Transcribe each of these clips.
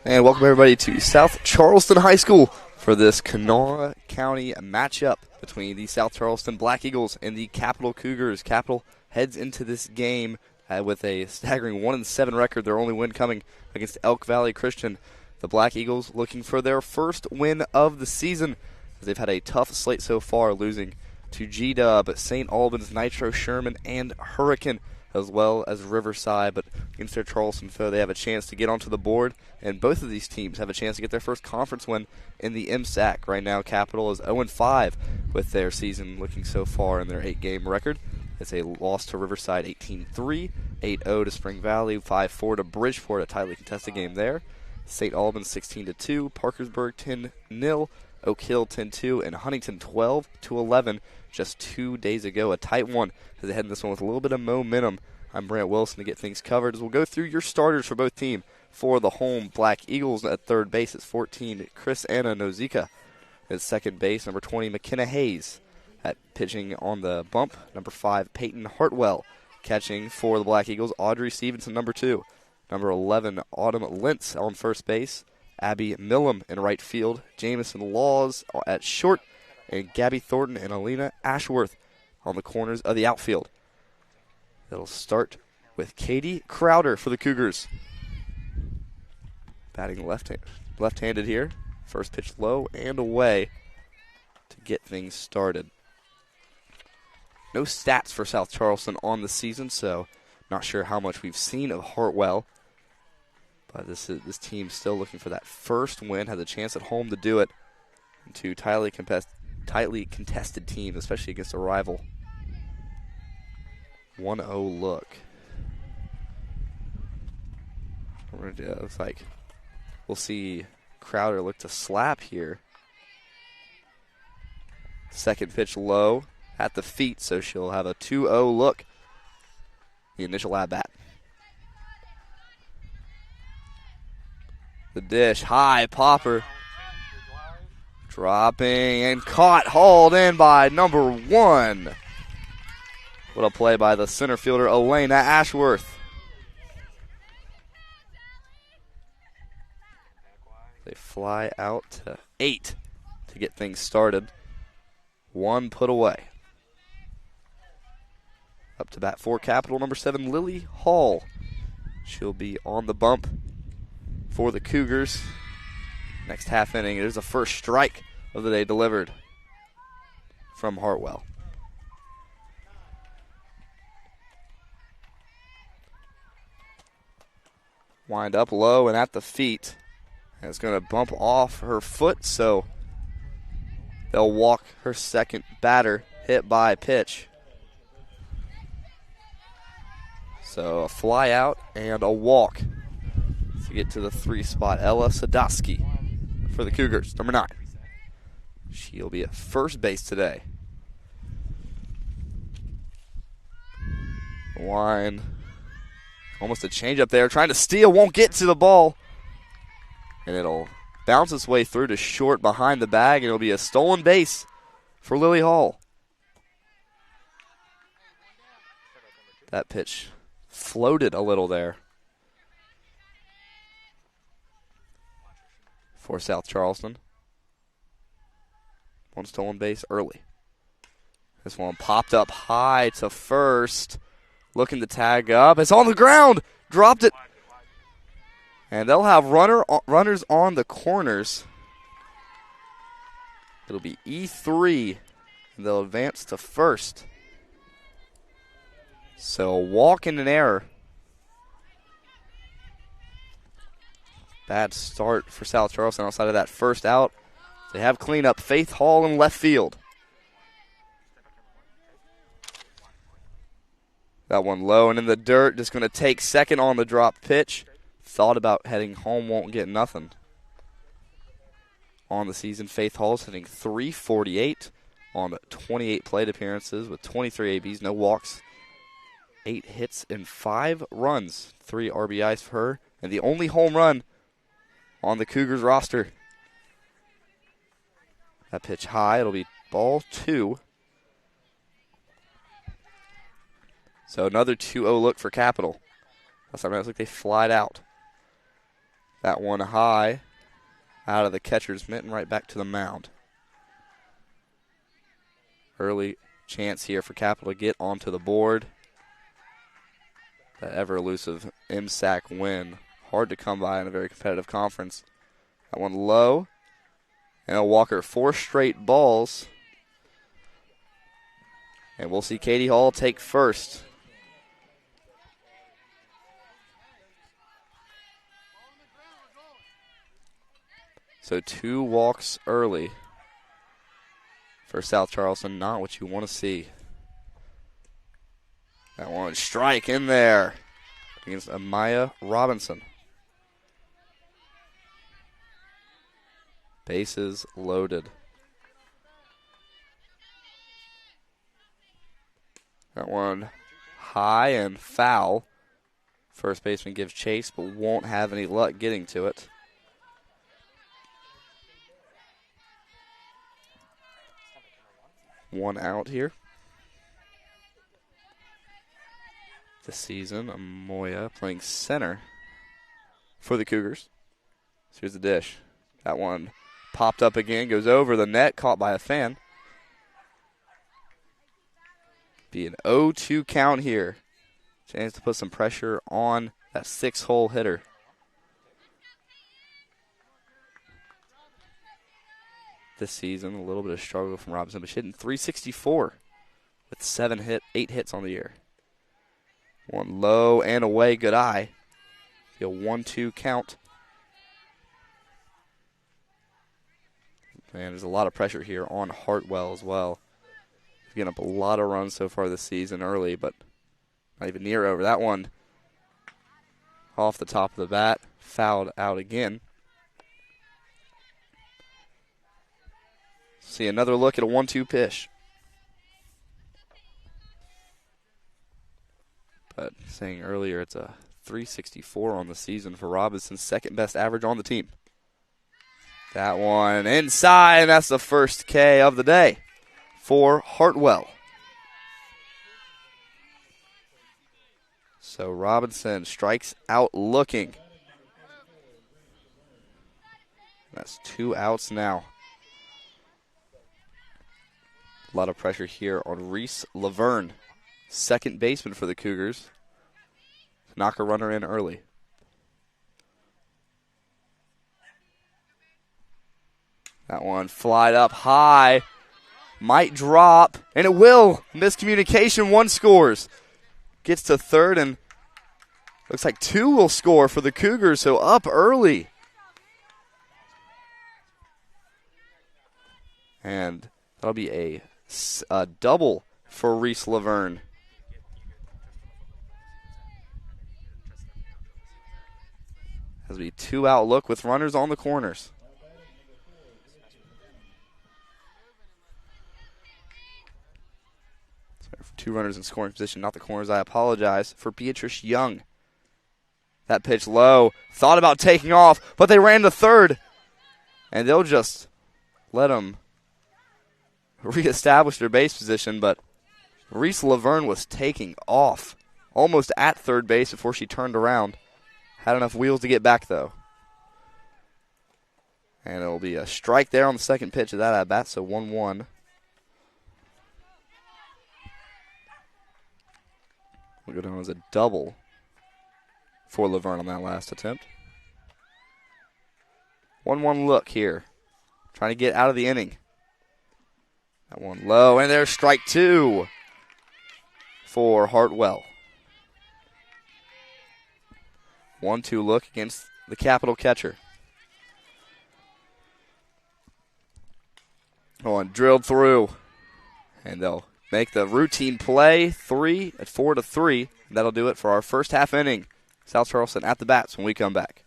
And welcome everybody to South Charleston High School for this Kanawha County matchup between the South Charleston Black Eagles and the Capital Cougars. Capital heads into this game with a staggering 1-7 record, their only win coming against Elk Valley Christian. The Black Eagles looking for their first win of the season, as they've had a tough slate so far, losing to G-Dub, St. Albans, Nitro Sherman, and Hurricane, as well as Riverside. But against their Charleston foe, they have a chance to get onto the board, and both of these teams have a chance to get their first conference win in the MSAC. Right now, Capital is 0-5 with their season looking so far in their 8-game record. It's a loss to Riverside 18-3, 8-0 to Spring Valley, 5-4 to Bridgeport, a tightly contested game there. St. Albans 16-2, Parkersburg 10-0, Oak Hill 10-2, and Huntington 12-11 just 2 days ago. A tight one as they head in this one with a little bit of momentum. I'm Brant Wilson to get things covered as we'll go through your starters for both teams. For the home Black Eagles at third base, it's 14, Chris Anna Nozika. At second base, number 20, McKenna Hayes. At pitching on the bump, number 5, Peyton Hartwell. Catching for the Black Eagles, Audrey Stevenson, number 2. Number 11, Autumn Lentz on first base. Abby Millam in right field. Jamison Laws at short. And Gabby Thornton and Alina Ashworth on the corners of the outfield. It'll start with Katie Crowder for the Cougars. Batting left-handed here. First pitch low and away to get things started. No stats for South Charleston on the season, so not sure how much we've seen of Hartwell. But this team still looking for that first win, has a chance at home to do it. And two tightly contested teams, especially against a rival. 1-0 look. Looks like we'll see Crowder look to slap here. Second pitch low at the feet, so she'll have a 2-0 look. The initial at-bat. The dish, high popper. Dropping and caught, hauled in by number 1. What a play by the center fielder, Elena Ashworth. They fly out to 8 to get things started. 1 put away. Up to bat for Capital, number 7, Lily Hall. She'll be on the bump for the Cougars. Next half inning, it is the first strike of the day delivered from Hartwell. Wind up low and at the feet. And it's going to bump off her foot, so they'll walk her second batter hit by pitch. So a fly out and a walk to get to the 3 spot. Ella Sadowski for the Cougars, number 9. She'll be at first base today. Line. Almost a changeup there. Trying to steal, won't get to the ball. And it'll bounce its way through to short behind the bag, and it'll be a stolen base for Lily Hall. That pitch floated a little there for South Charleston. 1 stolen base early. This one popped up high to first. Looking to tag up. It's on the ground. Dropped it. And they'll have runners on the corners. It'll be E3. And they'll advance to first. So a walk and an error. Bad start for South Charleston outside of that first out. They have cleanup. Faith Hall in left field. That one low and in the dirt. Just going to take second on the drop pitch. Thought about heading home, won't get nothing. On the season, Faith Hall's hitting .348 on 28 plate appearances with 23 ABs, no walks, 8 hits and 5 runs, 3 RBIs for her, and the only home run on the Cougars roster. That pitch high, it'll be ball 2. So another 2-0 look for Capital. Last time it looks like they flied out. That one high out of the catcher's mitten right back to the mound. Early chance here for Capital to get onto the board. That ever-elusive MSAC win. Hard to come by in a very competitive conference. That one low. And Walker 4 straight balls. And we'll see Katie Hall take first. So 2 walks early for South Charleston. Not what you want to see. That one strike in there against Amaya Robinson. Bases loaded. That one high and foul. First baseman gives chase, but won't have any luck getting to it. One out here. This season, Amoya playing center for the Cougars. So here's the dish. That one popped up again, goes over the net, caught by a fan. Be an 0-2 count here. Chance to put some pressure on that 6-hole hitter. This season, a little bit of struggle from Robinson, but she's hitting .364 with 8 hits on the year. One low and away, good eye. Be a 1-2 count. Man, there's a lot of pressure here on Hartwell as well. He's getting up a lot of runs so far this season early, but not even near over. That one off the top of the bat, fouled out again. See another look at a 1-2 pitch. But saying earlier, it's a .364 on the season for Robinson's second best average on the team. That one inside, and that's the first K of the day for Hartwell. So Robinson strikes out looking. That's 2 outs now. A lot of pressure here on Reese Laverne, second baseman for the Cougars. Knock a runner in early. That one flied up high. Might drop, and it will. Miscommunication, 1 scores. Gets to third, and looks like 2 will score for the Cougars, so up early. And that'll be a double for Reese Laverne. Has be 2-out look with runners on the corners. Sorry, 2 runners in scoring position, not the corners. I apologize for Beatrice Young. That pitch low. Thought about taking off, but they ran to third. And they'll just let them reestablish their base position, but Reese Laverne was taking off almost at third base before she turned around. Had enough wheels to get back, though. And it'll be a strike there on the second pitch of that at-bat, so 1-1. We'll go down as a double for Laverne on that last attempt. 1-1 look here. Trying to get out of the inning. That one low, and there's strike 2 for Hartwell. 1-2 look against the Capital catcher. And drilled through, and they'll make the routine play 4-3. That'll do it for our first half inning. South Charleston at the bats when we come back.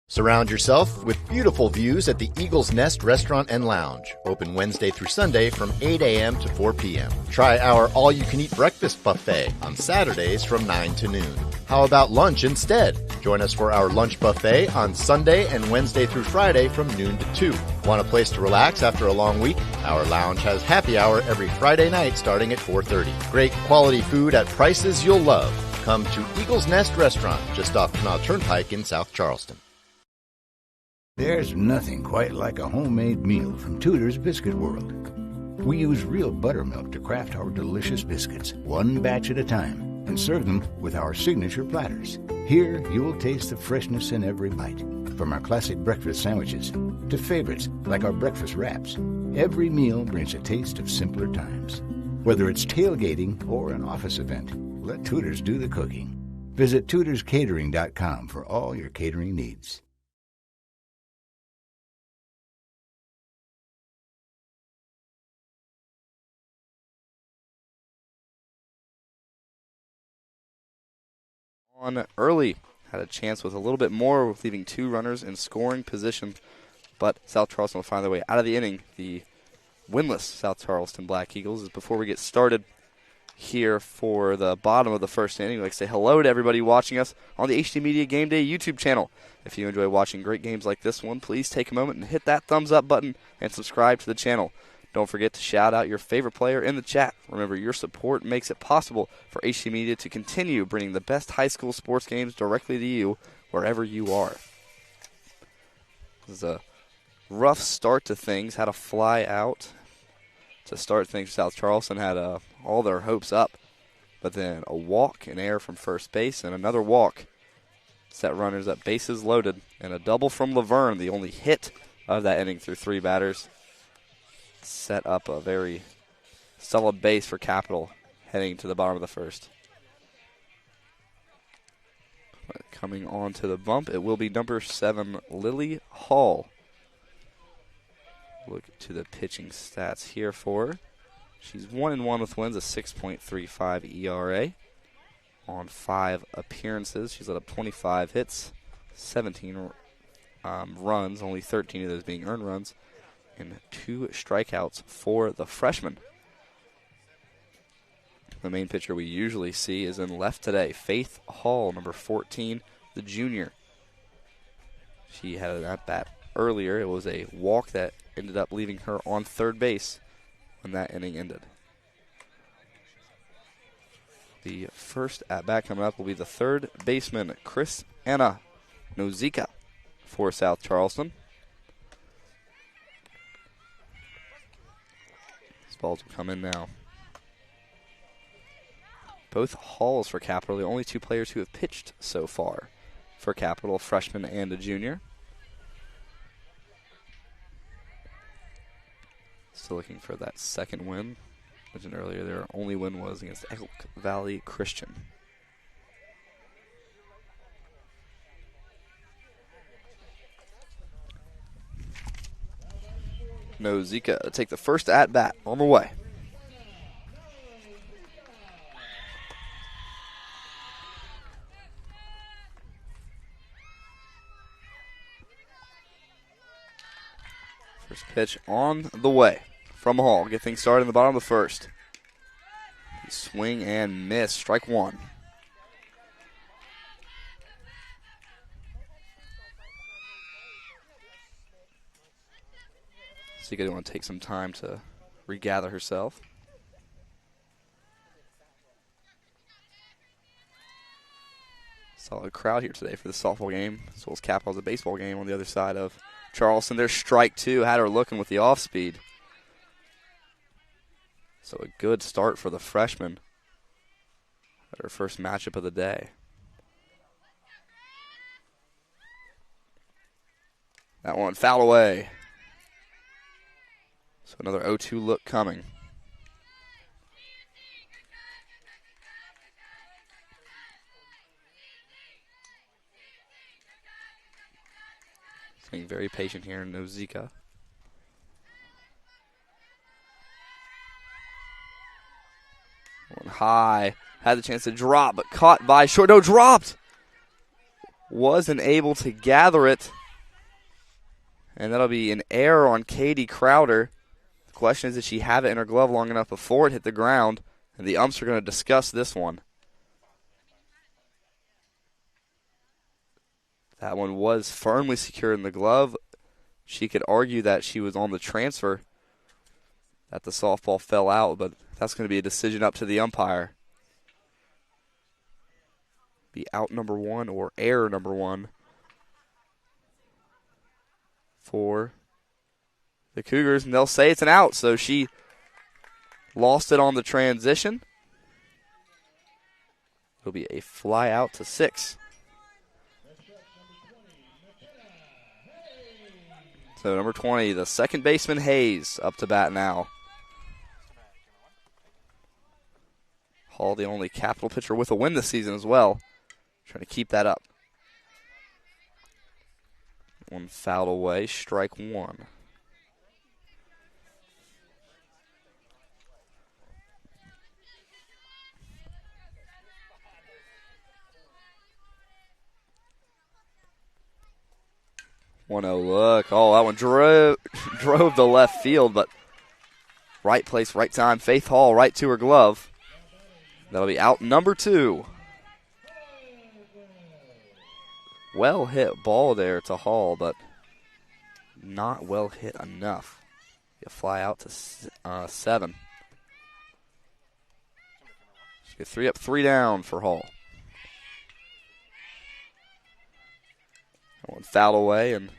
Surround yourself with beautiful views at the Eagle's Nest Restaurant and Lounge. Open Wednesday through Sunday from 8 a.m. to 4 p.m. Try our all-you-can-eat breakfast buffet on Saturdays from 9 to noon. How about lunch instead? Join us for our lunch buffet on Sunday and Wednesday through Friday from noon to 2. Want a place to relax after a long week? Our lounge has happy hour every Friday night starting at 4:30. Great quality food at prices you'll love. Come to Eagles Nest Restaurant, just off Canal Turnpike in South Charleston. There's nothing quite like a homemade meal from Tudor's Biscuit World. We use real buttermilk to craft our delicious biscuits, one batch at a time, and serve them with our signature platters. Here, you'll taste the freshness in every bite, from our classic breakfast sandwiches to favorites like our breakfast wraps. Every meal brings a taste of simpler times. Whether it's tailgating or an office event, let Tudor's do the cooking. Visit tudorscatering.com for all your catering needs. On early, had a chance with a little bit more, leaving 2 runners in scoring position, but South Charleston will find their way out of the inning. The winless South Charleston Black Eagles. Before we get started here for the bottom of the first inning, I'd like to say hello to everybody watching us on the HD Media Game Day YouTube channel. If you enjoy watching great games like this one, please take a moment and hit that thumbs up button and subscribe to the channel. Don't forget to shout out your favorite player in the chat. Remember, your support makes it possible for HD Media to continue bringing the best high school sports games directly to you wherever you are. This is a rough start to things. Had a fly out to start things. South Charleston had all their hopes up, but then a walk in air from first base and another walk set runners up, bases loaded, and a double from Laverne, the only hit of that inning through 3 batters. Set up a very solid base for Capital heading to the bottom of the first. But coming on to the bump, it will be number 7, Lily Hall. Look to the pitching stats here for her. She's 1-1 with wins, a 6.35 ERA. On 5 appearances, she's let up 25 hits, 17 runs, only 13 of those being earned runs, and 2 strikeouts for the freshman. The main pitcher we usually see is in left today, Faith Hall, number 14, the junior. She had an at-bat earlier. It was a walk that ended up leaving her on third base when that inning ended. The first at-bat coming up will be the third baseman, Chris Anna Nozika, for South Charleston. These balls will come in now. Both Halls for Capital, the only 2 players who have pitched so far for Capital, a freshman and a junior. Still looking for that second win. Mentioned earlier, their only win was against Elk Valley Christian. Nozika to take the first at-bat on the way. First pitch on the way from Hall. Get things started in the bottom of the first. Swing and miss. Strike 1. So you're going to want to take some time to regather herself. Solid crowd here today for the softball game, as well as Capital's a baseball game on the other side of Charleston. There's strike 2. Had her looking with the off speed. So a good start for the freshman at her first matchup of the day. That one fouled away. So another 0-2 look coming. Being very patient here in Nozika. One high. Had the chance to drop, but caught by short. No, dropped. Wasn't able to gather it. And that'll be an error on Katie Crowder. The question is, did she have it in her glove long enough before it hit the ground? And the umps are going to discuss this one. That one was firmly secured in the glove. She could argue that she was on the transfer, that the softball fell out, but that's going to be a decision up to the umpire. Be out number 1 or error number 1 for the Cougars, and they'll say it's an out. So she lost it on the transition. It'll be a fly out to 6. So number 20, the second baseman Hayes, up to bat now. Hall, the only Capital pitcher with a win this season as well. Trying to keep that up. One fouled away, strike 1. One oh look. Oh, that one drove the left field, but right place, right time. Faith Hall right to her glove. That'll be out number 2. Well hit ball there to Hall, but not well hit enough. You fly out to 7. She get 3 up, 3 down for Hall. That one fouled away and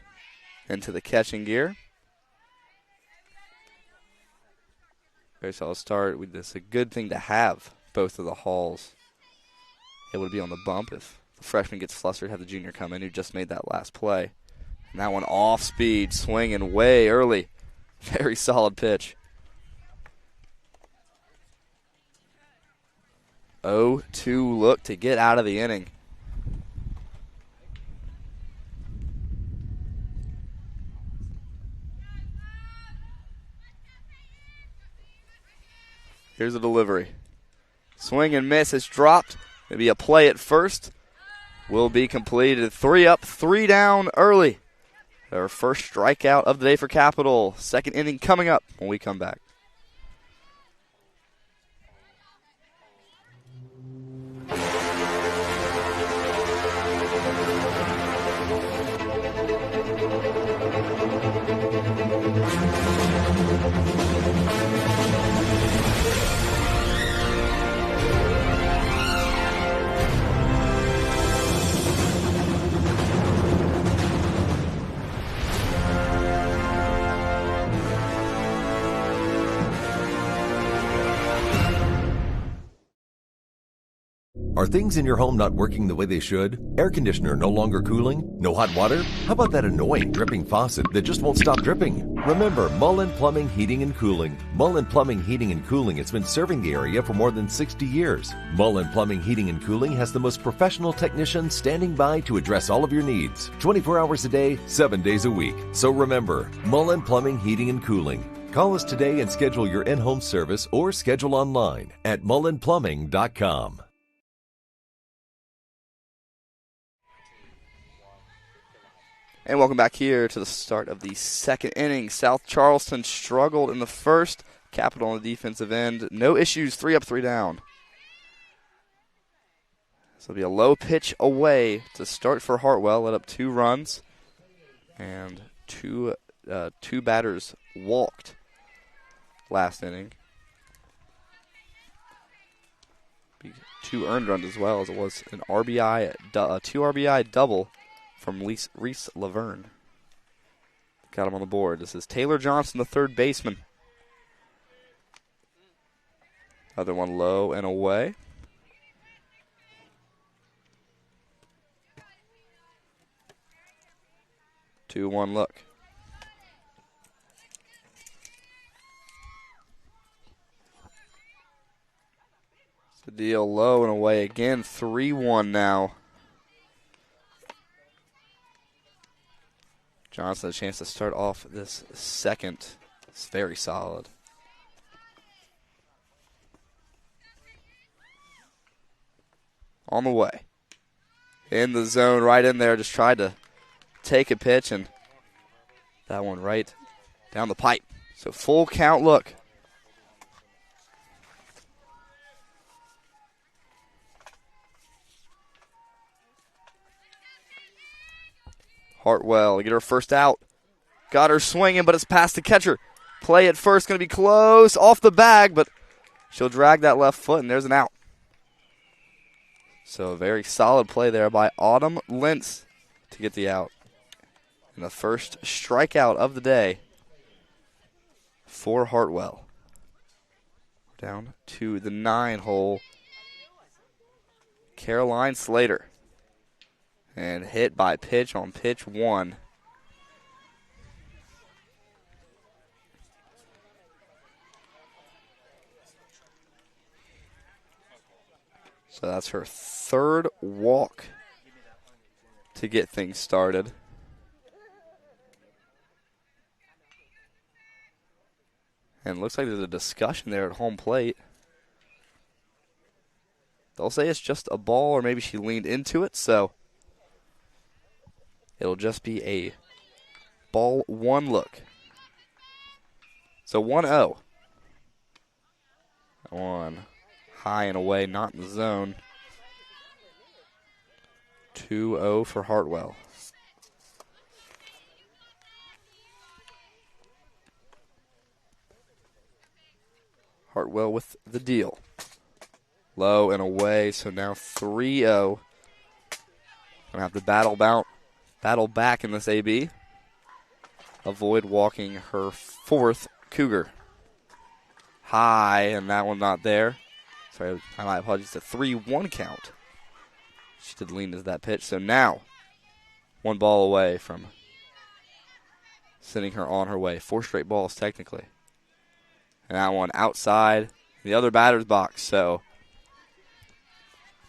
into the catching gear. Very solid start. It's a good thing to have both of the Halls. It would be on the bump if the freshman gets flustered, have the junior come in who just made that last play. And that one off speed, swinging way early. Very solid pitch. 0-2 look to get out of the inning. Here's a delivery. Swing and miss is dropped. Maybe a play at first. Will be completed. 3 up, 3 down early. Their first strikeout of the day for Capital. Second inning coming up when we come back. Are things in your home not working the way they should? Air conditioner no longer cooling? No hot water? How about that annoying dripping faucet that just won't stop dripping? Remember Mullen Plumbing, Heating and Cooling. Mullen Plumbing, Heating and Cooling has been serving the area for more than 60 years. Mullen Plumbing, Heating and Cooling has the most professional technicians standing by to address all of your needs. 24 hours a day, 7 days a week. So remember, Mullen Plumbing, Heating and Cooling. Call us today and schedule your in-home service or schedule online at mullenplumbing.com. And welcome back here to the start of the second inning. South Charleston struggled in the first. Capital on the defensive end. No issues, 3 up, 3 down. So it'll be a low pitch away to start for Hartwell. Let up 2 runs. And two batters walked last inning. 2 earned runs as well, as it was an RBI, 2 RBI double from Reese Laverne. Got him on the board. This is Taylor Johnson, the third baseman. Other one low and away. Two, 1 look. It's the deal low and away again. 3-1 now. Johnson a chance to start off this second. It's very solid. On the way. In the zone, right in there. Just tried to take a pitch, and that one right down the pipe. So full count look. Hartwell, get her first out. Got her swinging, but it's past the catcher. Play at first, going to be close. Off the bag, but she'll drag that left foot, and there's an out. So a very solid play there by Autumn Lentz to get the out. And the first strikeout of the day for Hartwell. Down to the 9 hole. Caroline Slater. And hit by pitch on pitch 1. So that's her third walk to get things started. And it looks like there's a discussion there at home plate. They'll say it's just a ball, or maybe she leaned into it, so it'll just be a ball 1 look. So 1-0. One high and away, not in the zone. 2-0 for Hartwell. Hartwell with the deal. Low and away, so now 3-0. Gonna have to battle back in this AB. Avoid walking her 4th Cougar. High, and that one not there. Sorry, my apologies. It's a 3-1 count. She did lean into that pitch, so now 1 ball away from sending her on her way. 4 straight balls, technically. And that one outside the other batter's box. So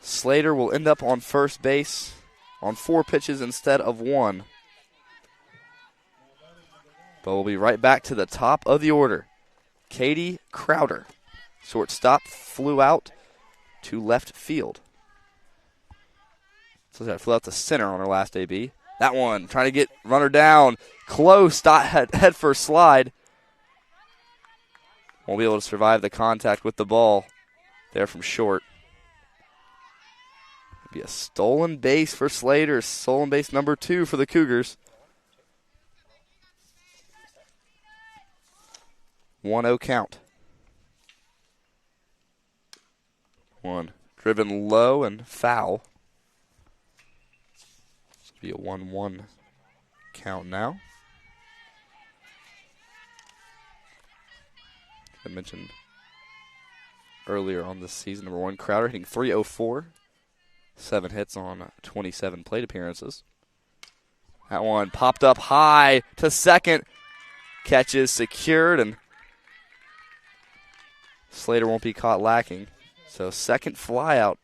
Slater will end up on first base on 4 pitches instead of 1. But we'll be right back to the top of the order. Katie Crowder, shortstop, flew out to left field. So that flew out to center on her last AB. That one, trying to get runner down. Close, head first slide. Won't be able to survive the contact with the ball there from short. Be a stolen base for Slater. Stolen base number 2 for the Cougars. 1-0 count. One driven low and foul. This will be a 1-1 count now. I mentioned earlier on this season, number 1 Crowder hitting .304. 7 hits on 27 plate appearances. That one popped up high to second. Catch is secured, and Slater won't be caught lacking. So second flyout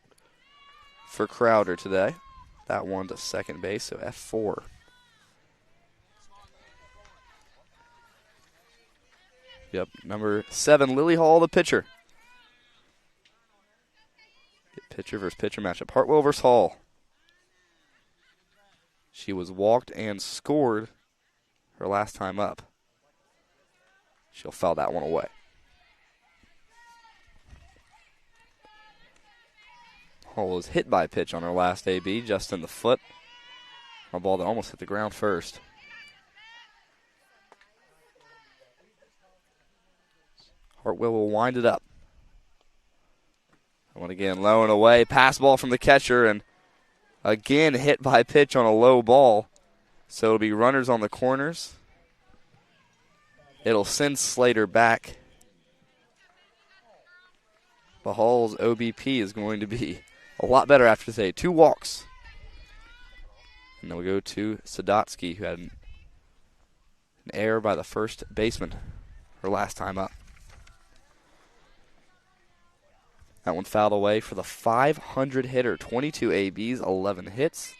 for Crowder today. That one to second base, so F4. Yep, number 7, Lily Hall, the pitcher. Pitcher versus pitcher matchup. Hartwell versus Hall. She was walked and scored her last time up. She'll foul that one away. Hall was hit by a pitch on her last AB, just in the foot. A ball that almost hit the ground first. Hartwell will wind it up. That one again, low and away. Pass ball from the catcher, and again hit by pitch on a low ball. So it'll be runners on the corners. It'll send Slater back. But Hall's OBP is going to be a lot better after today. 2 walks. And then we go to Sadotsky, who had an error by the first baseman her last time up. That one fouled away for the 500 hitter. 22 ABs, 11 hits,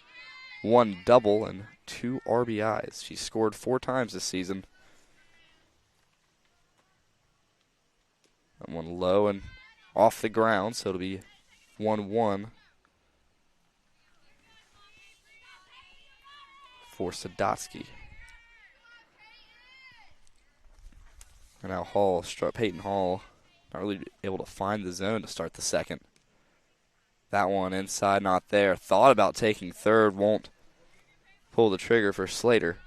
1 double, and 2 RBIs. She scored 4 times this season. That one low and off the ground, so it'll be 1-1 for Sadotsky. And now Peyton Hall, not really able to find the zone to start the second. That one inside, not there. Thought about taking third, won't pull the trigger for Slater.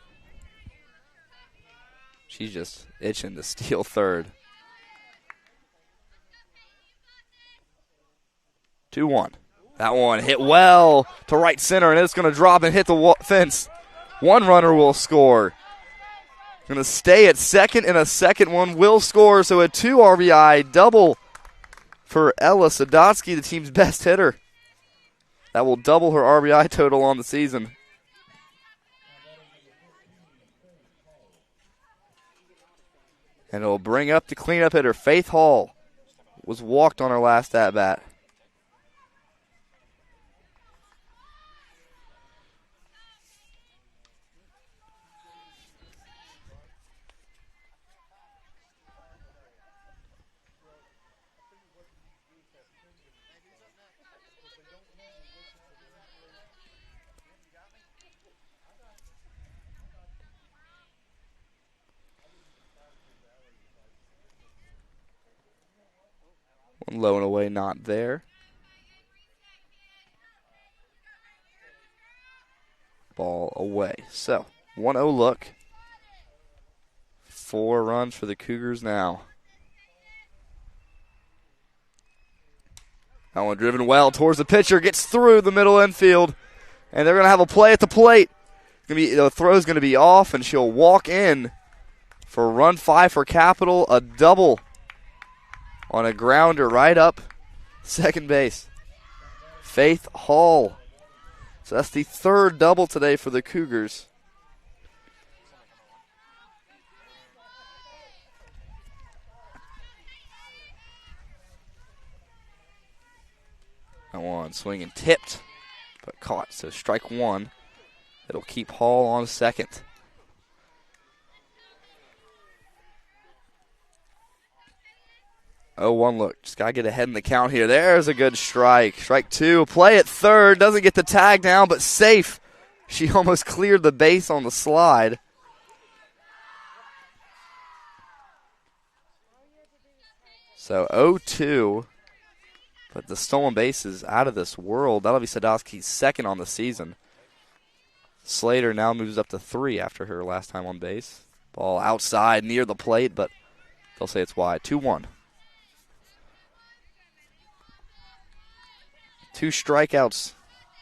She's just itching to steal third. 2-1. That one hit well to right center, and it's going to drop and hit the fence. One runner will score. Going to stay at second, and a second one will score. So a 2 RBI double for Ella Sadotsky, the team's best hitter. That will double her RBI total on the season. And it'll bring up the cleanup hitter, Faith Hall. Was walked on her last at-bat. One low and away, not there. Ball away. So, 1-0 look. 4 runs for the Cougars now. That one driven well towards the pitcher, gets through the middle infield, and they're going to have a play at the plate. The throw's going to be off, and she'll walk in for run 5 for Capital, a double on a grounder right up second base. Faith Hall. So that's the 3rd double today for the Cougars. That one swinging tipped, but caught. So strike 1. It'll keep Hall on second. 0-1 look. Just got to get ahead in the count here. There's a good strike. Strike 2. Play at third. Doesn't get the tag down, but safe. She almost cleared the base on the slide. So 0-2. But the stolen base is out of this world. That'll be Sadowski's second on the season. Slater now moves up to 3 after her last time on base. Ball outside near the plate, but they'll say it's wide. 2-1. 2 strikeouts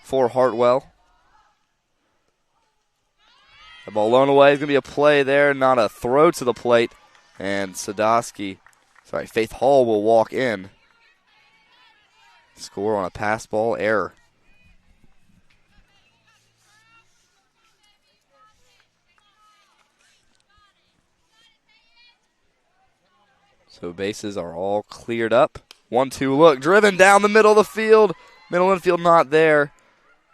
for Hartwell. The ball blown away. It's going to be a play there, not a throw to the plate. And Faith Hall will walk in. Score on a pass ball error. So bases are all cleared up. 1-2 look, driven down the middle of the field. Middle infield not there.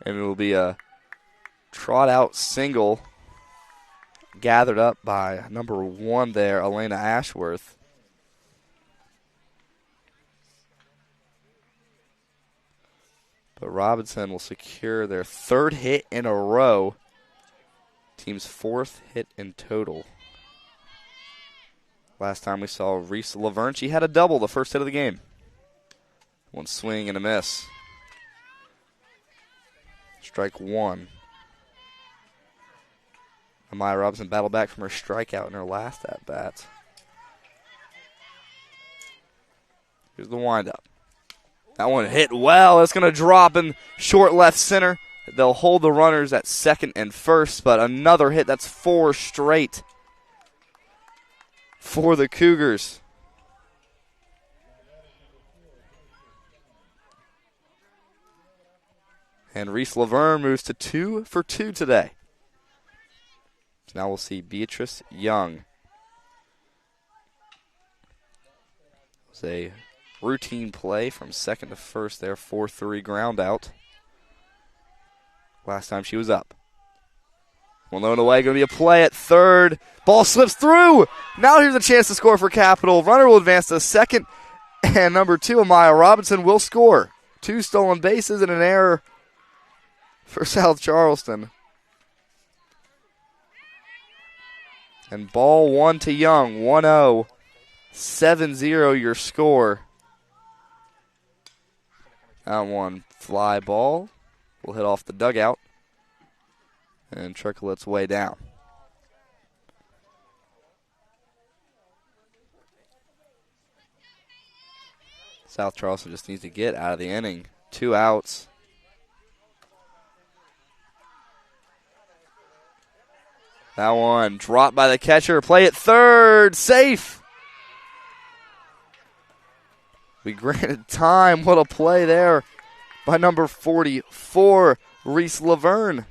And it will be a trot out single gathered up by number 1 there, Elena Ashworth. But Robinson will secure their 3rd hit in a row. Team's 4th hit in total. Last time we saw Reese Laverne, she had a double the first hit of the game. One swing and a miss. Strike 1. Amaya Robinson battled back from her strikeout in her last at-bat. Here's the windup. That one hit well. It's going to drop in short left center. They'll hold the runners at second and first, but another hit. That's 4 straight for the Cougars. And Reese Laverne moves to 2 for 2 today. So now we'll see Beatrice Young. It was a routine play from second to first there, 4-3 ground out. Last time she was up. One low and away, going to be a play at third. Ball slips through. Now here's a chance to score for Capital. Runner will advance to second, and number 2, Amaya Robinson, will score. 2 stolen bases and an error for South Charleston. And ball 1 to Young, 1-0. 7-0 your score. That one fly ball will hit off the dugout and trickle its way down. South Charleston just needs to get out of the inning. 2 outs. That one dropped by the catcher. Play at third. Safe. We granted time. What a play there by number 44, Reese Laverne.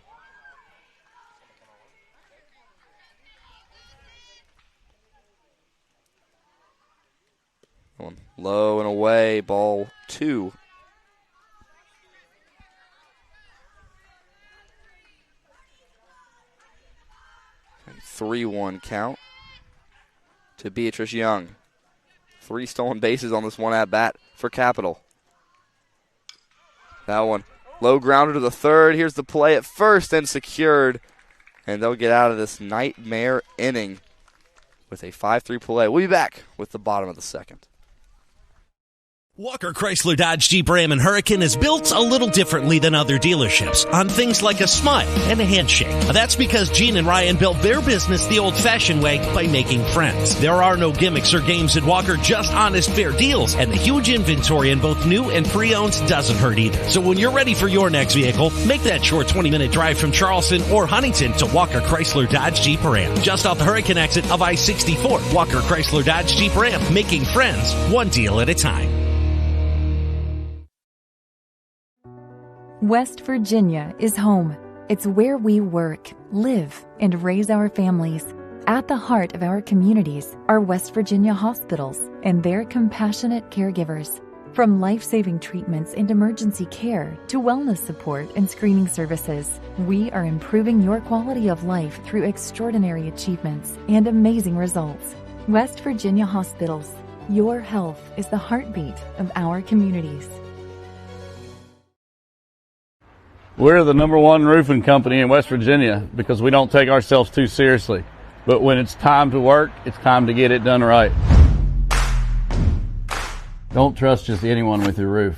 One low and away, ball 2. And 3-1 count to Beatrice Young. 3 stolen bases on this one at bat for Capital. That one low grounder to the third. Here's the play at first and secured. And they'll get out of this nightmare inning with a 5-3 play. We'll be back with the bottom of the second. Walker Chrysler Dodge Jeep Ram and Hurricane is built a little differently than other dealerships on things like a smile and a handshake. That's because Gene and Ryan built their business the old-fashioned way by making friends. There are no gimmicks or games at Walker, just honest, fair deals, and the huge inventory in both new and pre-owned doesn't hurt either. So when you're ready for your next vehicle, make that short 20-minute drive from Charleston or Huntington to Walker Chrysler Dodge Jeep Ram. Just off the Hurricane exit of I-64, Walker Chrysler Dodge Jeep Ram, making friends one deal at a time. West Virginia is home. It's where we work, live, and raise our families. At the heart of our communities are West Virginia hospitals and their compassionate caregivers. From life-saving treatments and emergency care to wellness support and screening services, we are improving your quality of life through extraordinary achievements and amazing results. West Virginia Hospitals. Your health is the heartbeat of our communities. We're the #1 roofing company in West Virginia because we don't take ourselves too seriously. But when it's time to work, it's time to get it done right. Don't trust just anyone with your roof.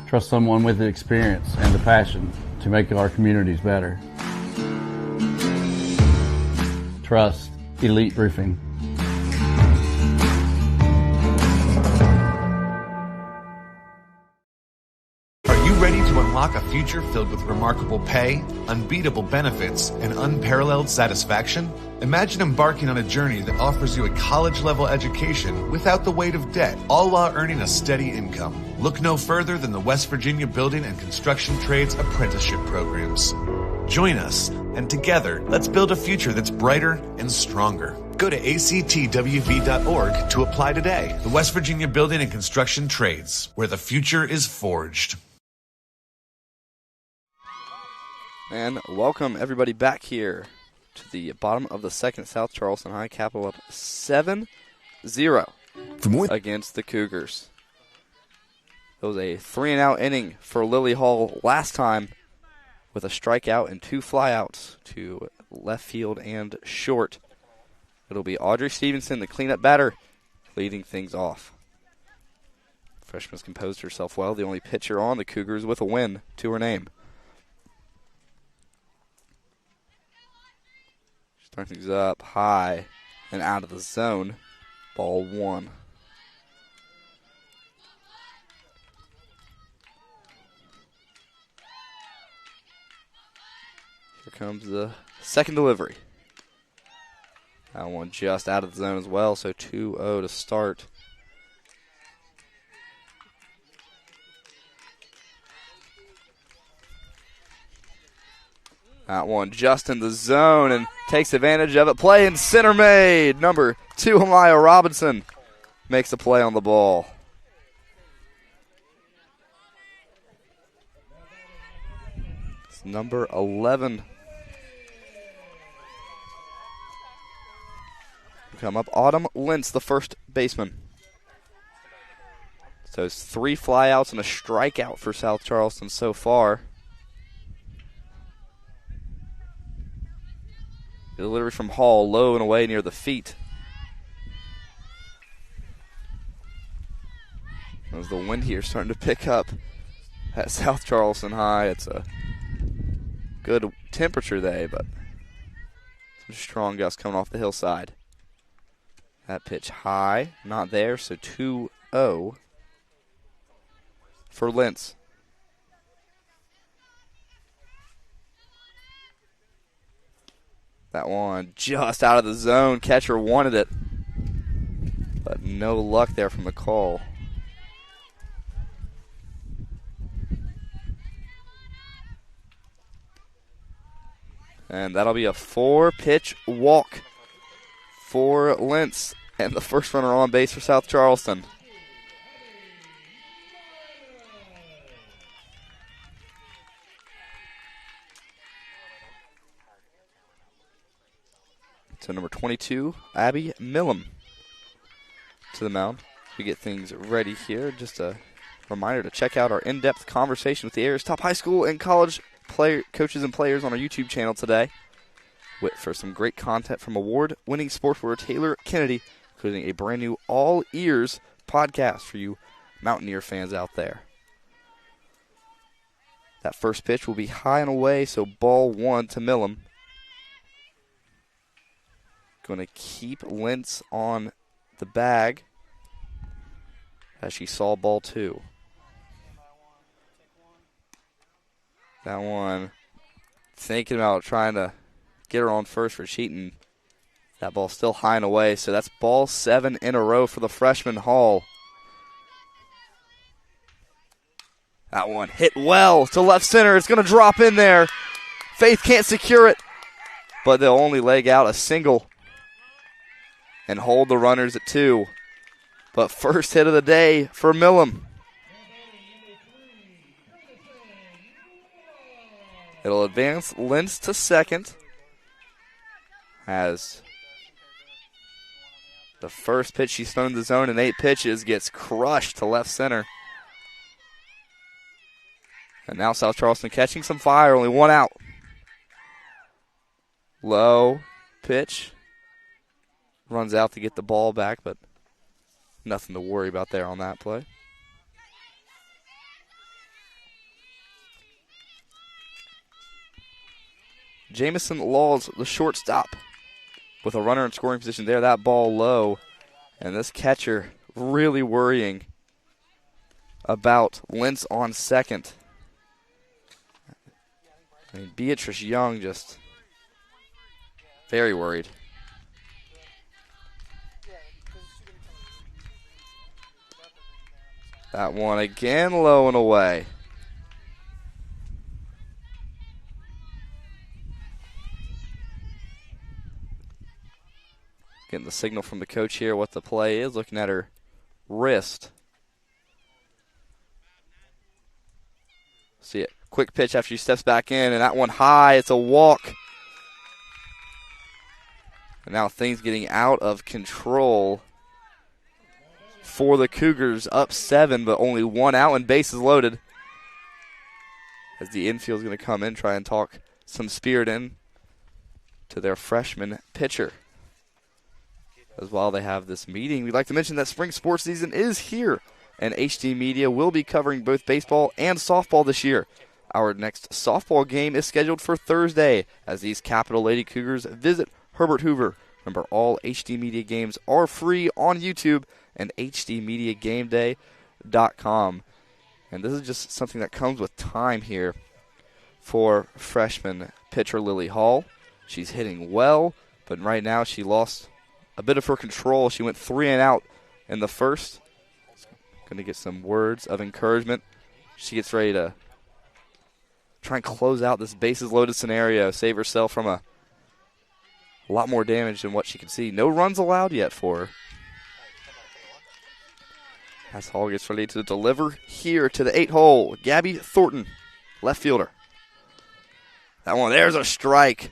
Trust someone with the experience and the passion to make our communities better. Trust Elite Roofing. Ready to unlock a future filled with remarkable pay, unbeatable benefits, and unparalleled satisfaction? Imagine embarking on a journey that offers you a college-level education without the weight of debt, all while earning a steady income. Look no further than the West Virginia Building and Construction Trades Apprenticeship Programs. Join us, and together, let's build a future that's brighter and stronger. Go to actwv.org to apply today. The West Virginia Building and Construction Trades, where the future is forged. And welcome everybody back here to the bottom of the second. South Charleston High Capital up 7-0 against the Cougars. It was a 3-and-out inning for Lily Hall last time with a strikeout and 2 flyouts to left field and short. It'll be Audrey Stevenson, the cleanup batter, leading things off. Freshman's composed herself well, the only pitcher on the Cougars with a win to her name. Start things up high and out of the zone. Ball 1. Here comes the second delivery. That one just out of the zone as well, so 2-0 to start. That one just in the zone and takes advantage of it. Play in center made. Number 2, Amaya Robinson, makes a play on the ball. It's number 11. Come up, Autumn Lentz, the first baseman. So it's 3 flyouts and a strikeout for South Charleston so far. Delivery from Hall, low and away near the feet. As the wind here starting to pick up at South Charleston High. It's a good temperature day, but some strong gusts coming off the hillside. That pitch high, not there, so 2-0 for Lentz. That one just out of the zone. Catcher wanted it, but no luck there from the call. And that'll be a 4-pitch walk for Lentz. And the first runner on base for South Charleston. So number 22, Abby Millam, to the mound. We get things ready here. Just a reminder to check out our in-depth conversation with the area's top high school and college coaches and players on our YouTube channel today, for some great content from award-winning sports reporter Taylor Kennedy, including a brand new All Ears podcast for you Mountaineer fans out there. That first pitch will be high and away, so ball 1 to Millam. Going to keep Lentz on the bag as she saw ball 2. That one thinking about trying to get her on first for cheating. That ball still high and away, so that's ball 7 in a row for the freshman Hall. That one hit well to left center. It's going to drop in there. Faith can't secure it, but they'll only leg out a single and hold the runners at 2. But first hit of the day for Millam. It'll advance Lentz to second as the first pitch she's thrown in the zone in 8 pitches gets crushed to left center. And now South Charleston catching some fire, only 1 out. Low pitch. Runs out to get the ball back, but nothing to worry about there on that play. Jamison Laws, the shortstop, with a runner in scoring position there. That ball low, and this catcher really worrying about Lentz on second. I mean, Beatrice Young just very worried. That one again low and away. Getting the signal from the coach here what the play is. Looking at her wrist. See it. Quick pitch after she steps back in, and that one high. It's a walk. And now things getting out of control for the Cougars, up 7, but only 1 out and bases loaded. As the infield is going to come in, try and talk some spirit in to their freshman pitcher. As while they have this meeting, we'd like to mention that spring sports season is here, and HD Media will be covering both baseball and softball this year. Our next softball game is scheduled for Thursday as these Capital Lady Cougars visit Herbert Hoover. Remember, all HD Media games are free on YouTube and hdmediagameday.com. And this is just something that comes with time here for freshman pitcher Lily Hall. She's hitting well, but right now she lost a bit of her control. She went 3 and out in the first. Going to get some words of encouragement. She gets ready to try and close out this bases loaded scenario, save herself from a lot more damage than what she can see. No runs allowed yet for her. As Hall gets ready to deliver here to the 8-hole. Gabby Thornton, left fielder. That one, there's a strike.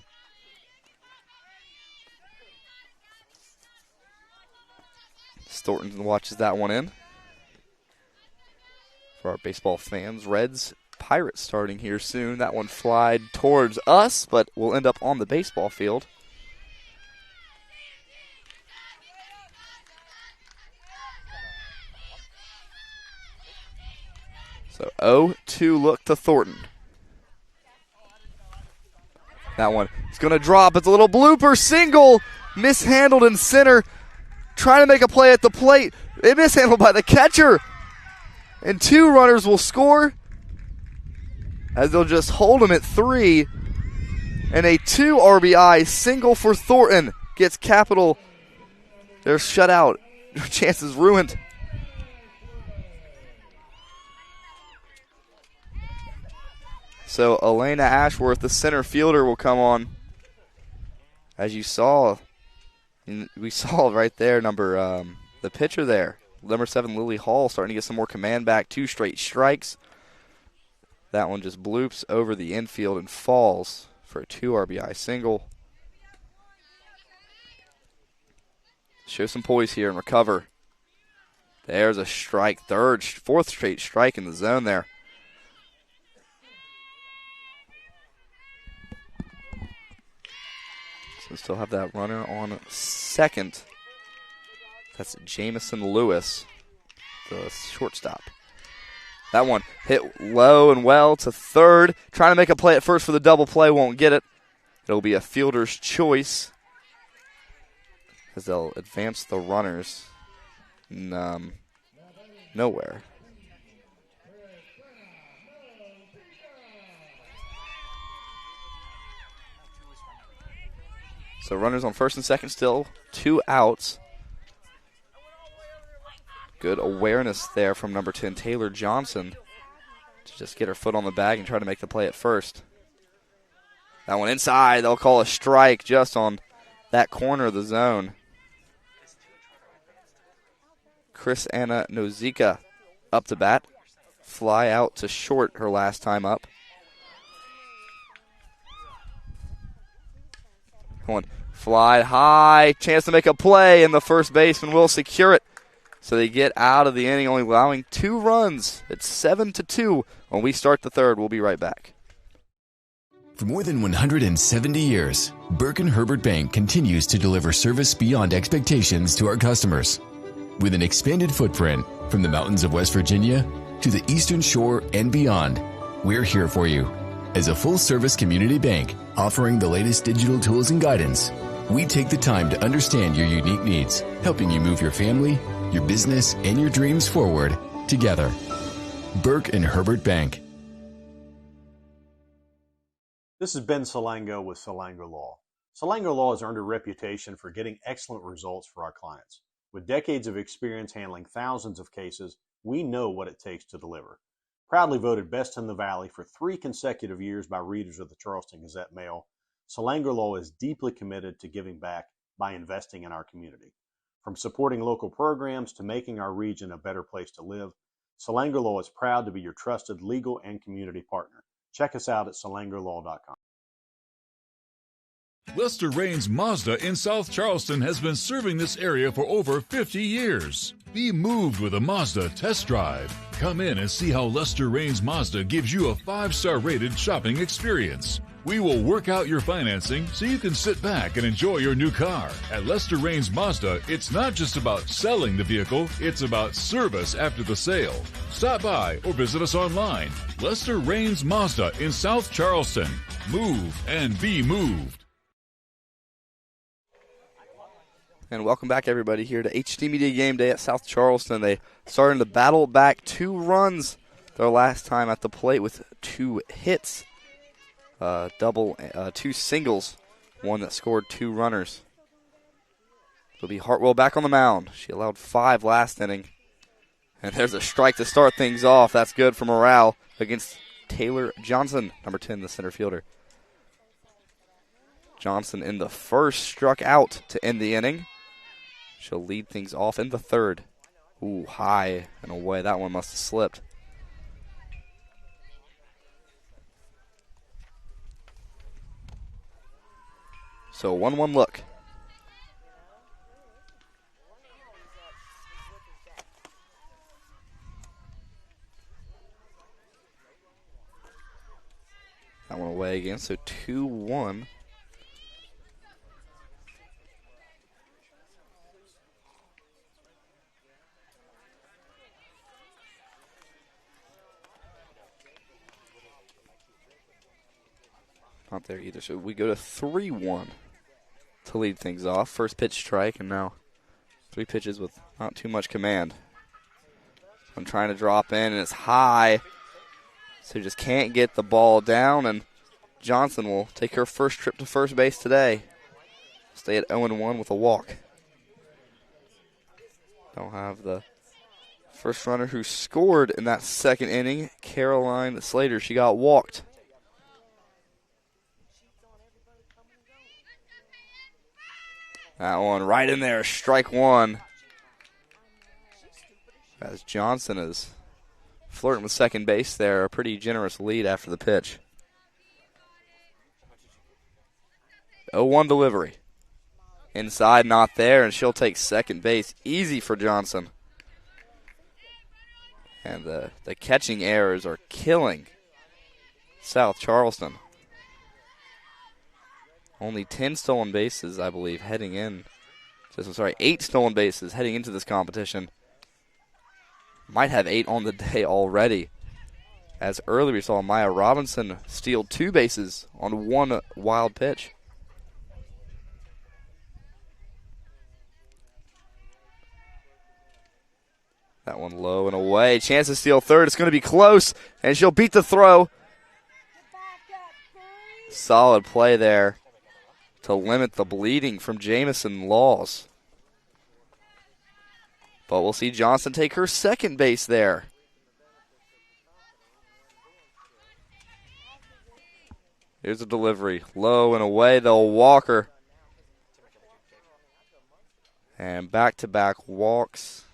Thornton watches that one in. For our baseball fans, Reds, Pirates starting here soon. That one flied towards us, but will end up on the baseball field. So 0-2 look to Thornton. That one is going to drop. It's a little blooper single. Mishandled in center. Trying to make a play at the plate. It mishandled by the catcher. And 2 runners will score as they'll just hold him at 3. And a 2 RBI single for Thornton gets Capital. They're shut out. Chances ruined. So Elena Ashworth, the center fielder, will come on. As you saw, we saw right there, the pitcher there, number 7, Lily Hall, starting to get some more command back. 2 straight strikes. That one just bloops over the infield and falls for a 2 RBI single. Show some poise here and recover. There's a strike, 4th straight strike in the zone there. So still have that runner on second. That's Jamison Lewis, the shortstop. That one hit low and well to third. Trying to make a play at first for the double play, won't get it. It'll be a fielder's choice as they'll advance the runners nowhere. So runners on first and second still, 2 outs. Good awareness there from number 10, Taylor Johnson, to just get her foot on the bag and try to make the play at first. That one inside, they'll call a strike just on that corner of the zone. Chris Anna Nozika up to bat. Fly out to short her last time up. Come on, fly high, chance to make a play, and the first baseman will secure it. So they get out of the inning, only allowing 2 runs. It's 7-2 when we start the third. We'll be right back. For more than 170 years, Burke & Herbert Bank continues to deliver service beyond expectations to our customers. With an expanded footprint from the mountains of West Virginia to the Eastern Shore and beyond, we're here for you. As a full-service community bank offering the latest digital tools and guidance, we take the time to understand your unique needs, helping you move your family, your business, and your dreams forward together. Burke & Herbert Bank. This is Ben Salango with Salango Law. Salango Law has earned a reputation for getting excellent results for our clients. With decades of experience handling thousands of cases, we know what it takes to deliver. Proudly voted Best in the Valley for 3 consecutive years by readers of the Charleston Gazette Mail, Salango Law is deeply committed to giving back by investing in our community. From supporting local programs to making our region a better place to live, Salango Law is proud to be your trusted legal and community partner. Check us out at salangolaw.com. Lester Raines Mazda in South Charleston has been serving this area for over 50 years. Be moved with a Mazda test drive. Come in and see how Lester Raines Mazda gives you a 5-star rated shopping experience. We will work out your financing so you can sit back and enjoy your new car. At Lester Raines Mazda, it's not just about selling the vehicle, it's about service after the sale. Stop by or visit us online. Lester Raines Mazda in South Charleston. Move and be moved. And welcome back, everybody, here to HD Media Game Day at South Charleston. They started to battle back 2 runs their last time at the plate with 2 hits. 2 singles, one that scored 2 runners. It'll be Hartwell back on the mound. She allowed 5 last inning. And there's a strike to start things off. That's good for morale against Taylor Johnson, number 10, the center fielder. Johnson in the first struck out to end the inning. She'll lead things off in the third. Ooh, high and away. That one must have slipped. So 1-1 look. That one away again, so 2-1. Not there either, so we go to 3-1 to lead things off. First pitch strike, and now 3 pitches with not too much command. I'm trying to drop in, and it's high, so just can't get the ball down, and Johnson will take her first trip to first base today. Stay at 0-1 with a walk. Don't have the first runner who scored in that second inning, Caroline Slater. She got walked. That one right in there, strike one. As Johnson is flirting with second base there, a pretty generous lead after the pitch. 0-1 delivery. Inside, not there, and she'll take second base. Easy for Johnson. And the catching errors are killing South Charleston. Only 10 stolen bases, I believe, heading in. 8 stolen bases heading into this competition. Might have 8 on the day already. As earlier we saw Maya Robinson steal 2 bases on 1 wild pitch. That one low and away. Chance to steal third. It's going to be close, and she'll beat the throw. Solid play there to limit the bleeding from Jamison Laws. But we'll see Johnson take her second base there. Here's a delivery. Low and away. They'll walk her. And back-to-back walks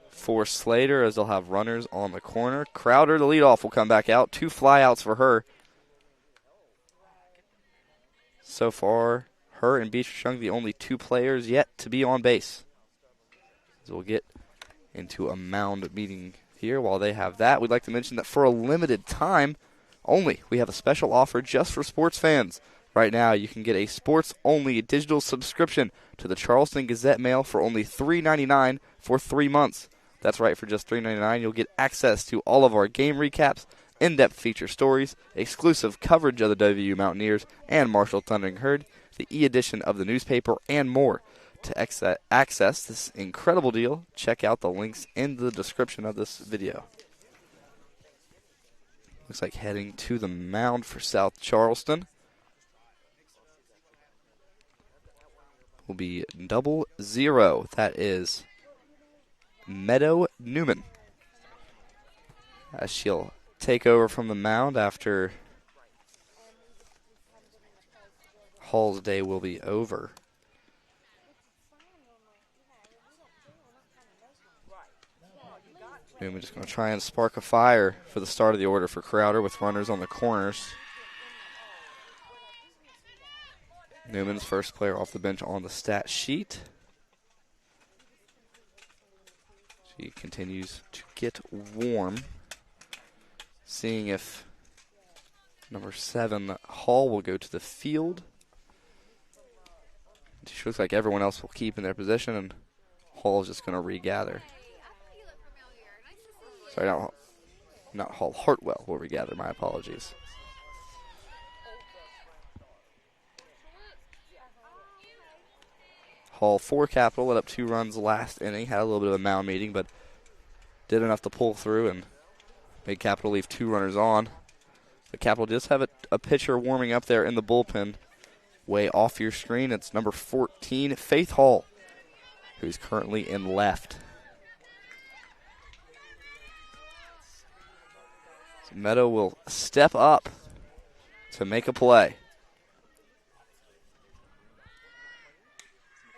for Slater as they'll have runners on the corner. Crowder, the leadoff, will come back out. 2 flyouts for her. So far, her and Beatrice Young, the only 2 players yet to be on base. So we'll get into a mound meeting here. While they have that, we'd like to mention that for a limited time only, we have a special offer just for sports fans. Right now, you can get a sports-only digital subscription to the Charleston Gazette-Mail for only $3.99 for 3 months. That's right, for just $3.99, you'll get access to all of our game recaps, in-depth feature stories, exclusive coverage of the WU Mountaineers and Marshall Thundering Herd, the e-edition of the newspaper, and more. To access this incredible deal, check out the links in the description of this video. Looks like heading to the mound for South Charleston will be 0-0. That is Meadow Newman, as she'll take over from the mound after Hall's day will be over. Newman just going to try and spark a fire for the start of the order for Crowder with runners on the corners. Newman's first player off the bench on the stat sheet. She continues to get warm. Seeing if number 7, Hall, will go to the field. She looks like everyone else will keep in their position, and Hall is just going to regather. Sorry, not Hall. Hartwell will regather. My apologies. Hall for Capital let up 2 runs last inning. Had a little bit of a mound meeting, but did enough to pull through and made Capital leave 2 runners on. The Capital just have a pitcher warming up there in the bullpen. Way off your screen, it's number 14, Faith Hall, who's currently in left. So Meadow will step up to make a play.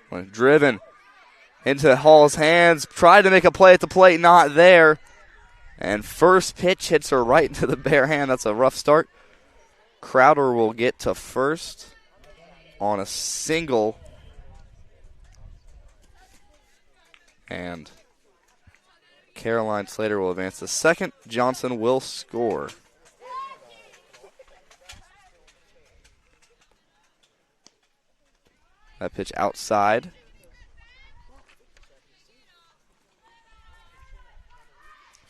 When driven into Hall's hands, tried to make a play at the plate, not there. And first pitch hits her right into the bare hand. That's a rough start. Crowder will get to first on a single. And Caroline Slater will advance to second. Johnson will score. That pitch outside.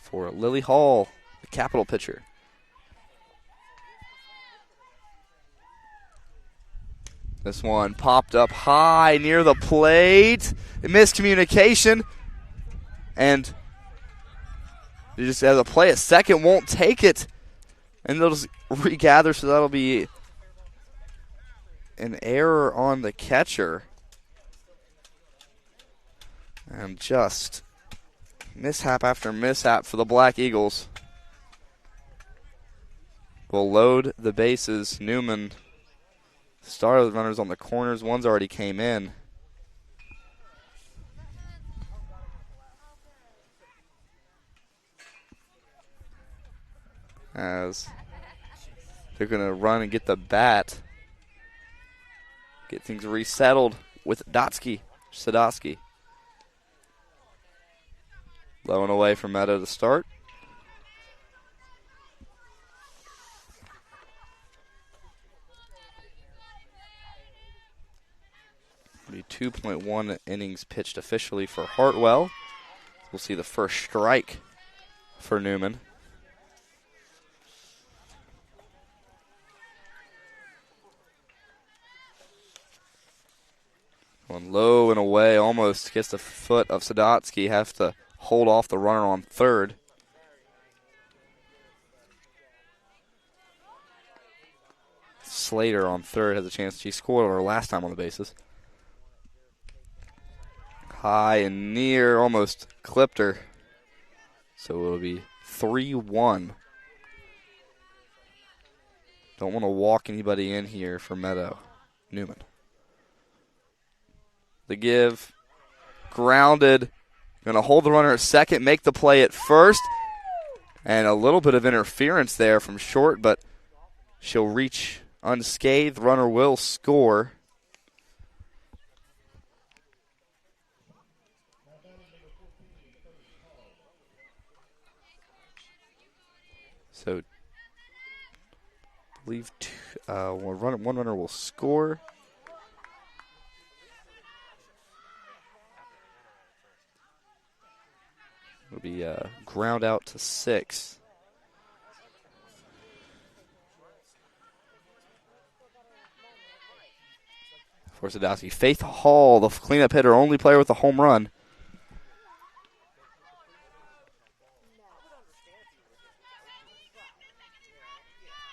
For Lily Hall, the Capital pitcher. This one popped up high near the plate. Miscommunication. And he just has a play. A second won't take it. And they'll just regather, so that'll be an error on the catcher. And just mishap after mishap for the Black Eagles. Will load the bases. Newman started the runners on the corners. One's already came in. As they're going to run and get the bat. Get things resettled with Sadowski. Low and away from Meadow to start. Be 2.1 innings pitched officially for Hartwell. We'll see the first strike for Newman. Going low and away, almost gets the foot of Sadowski. Have to hold off the runner on third. Slater on third has a chance. She scored her last time on the bases. High and near, almost clipped her. So it'll be 3-1. Don't want to walk anybody in here for Newman. The give, grounded. Going to hold the runner at second, make the play at first. And a little bit of interference there from short, but she'll reach unscathed. Runner will score. So, I believe one runner will score. It'll be ground out to 6. For Sadowski. Faith Hall, the cleanup hitter, only player with a home run.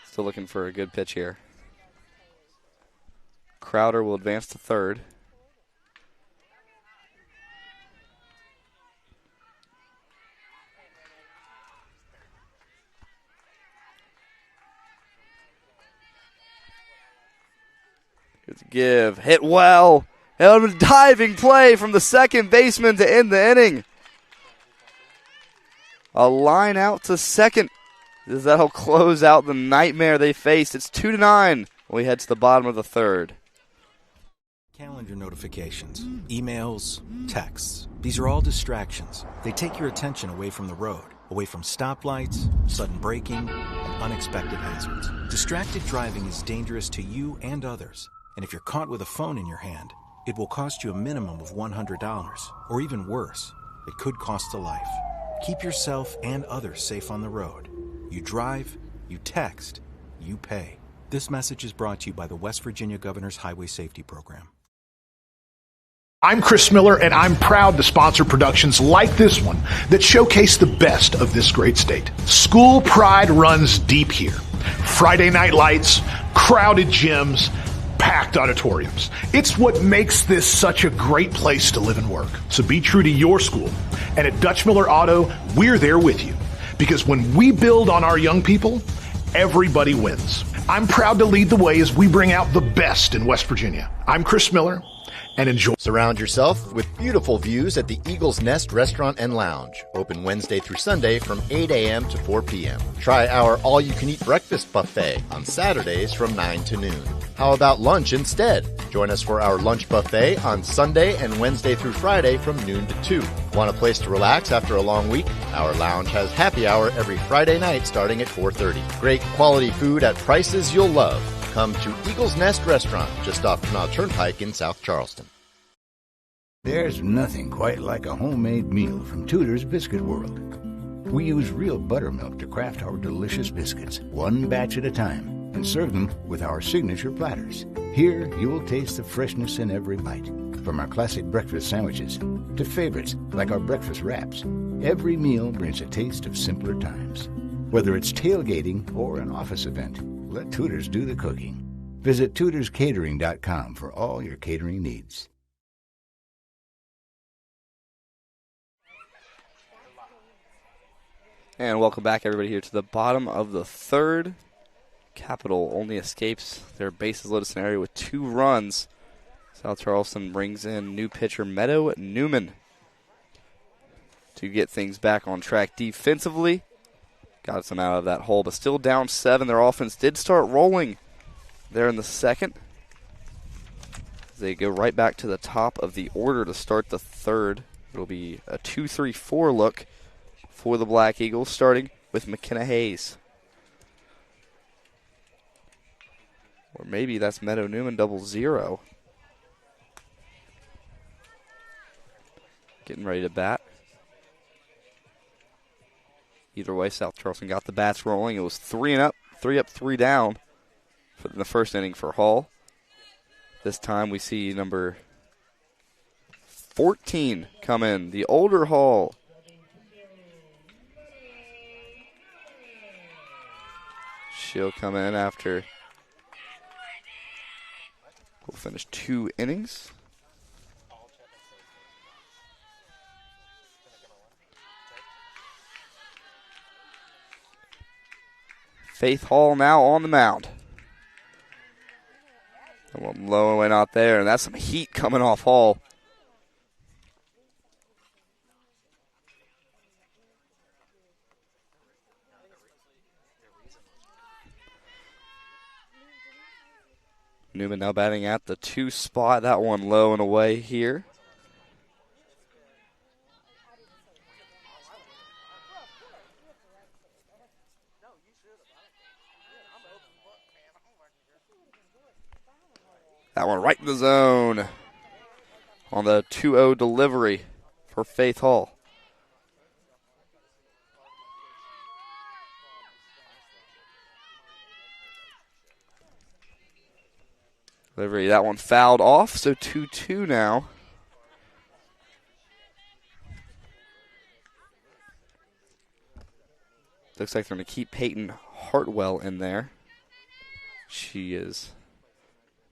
Still looking for a good pitch here. Crowder will advance to third. Good give. Hit well. A diving play from the second baseman to end the inning. A line out to second. That'll close out the nightmare they faced. It's 2-9 when we head to the bottom of the third. Calendar notifications, emails, texts. These are all distractions. They take your attention away from the road, away from stoplights, sudden braking, and unexpected hazards. Distracted driving is dangerous to you and others. And if you're caught with a phone in your hand, it will cost you a minimum of $100, or even worse, it could cost a life. Keep yourself and others safe on the road. You drive, you text, you pay. This message is brought to you by the West Virginia Governor's Highway Safety Program. I'm Chris Miller, and I'm proud to sponsor productions like this one that showcase the best of this great state. School pride runs deep here. Friday night lights, crowded gyms, packed auditoriums. It's what makes this such a great place to live and work. So be true to your school. And at Dutch Miller Auto, we're there with you. Because when we build on our young people, everybody wins. I'm proud to lead the way as we bring out the best in West Virginia. I'm Chris Miller, and enjoy. Surround yourself with beautiful views at the Eagles Nest Restaurant and Lounge. Open Wednesday through Sunday from 8 a.m. to 4 p.m. Try our all-you-can-eat breakfast buffet on Saturdays from 9 to noon. How about lunch instead? Join us for our lunch buffet on Sunday and Wednesday through Friday from noon to 2. Want a place to relax after a long week? Our lounge has happy hour every Friday night starting at 4:30. Great quality food at prices you'll love. Come to Eagles Nest Restaurant, just off Canal Turnpike in South Charleston. There's nothing quite like a homemade meal from Tudor's Biscuit World. We use real buttermilk to craft our delicious biscuits, one batch at a time, and serve them with our signature platters. Here, you will taste the freshness in every bite. From our classic breakfast sandwiches to favorites like our breakfast wraps, every meal brings a taste of simpler times. Whether it's tailgating or an office event, let Tudor's do the cooking. Visit tudorscatering.com for all your catering needs. And welcome back, everybody, here to the bottom of the third. Capital only escapes their bases loaded scenario with 2 runs. South Charleston brings in new pitcher Meadow Newman to get things back on track defensively. Got some out of that hole, but still down 7. Their offense did start rolling there in the second. They go right back to the top of the order to start the third. It'll be a 2-3-4 look for the Black Eagles, starting with McKenna Hayes. Or maybe that's Meadow Newman 0-0. Getting ready to bat. Either way, South Charleston got the bats rolling. It was 3 up, 3 down in the first inning for Hall. This time we see number 14 come in, the older Hall. She'll come in after we'll finish 2 innings. Faith Hall now on the mound. That one low and went out there, and that's some heat coming off Hall. Newman now batting at the 2 spot. That one low and away here. That one right in the zone on the 2-0 delivery for Faith Hall. Delivery, that one fouled off, so 2-2 now. Looks like they're going to keep Peyton Hartwell in there. She is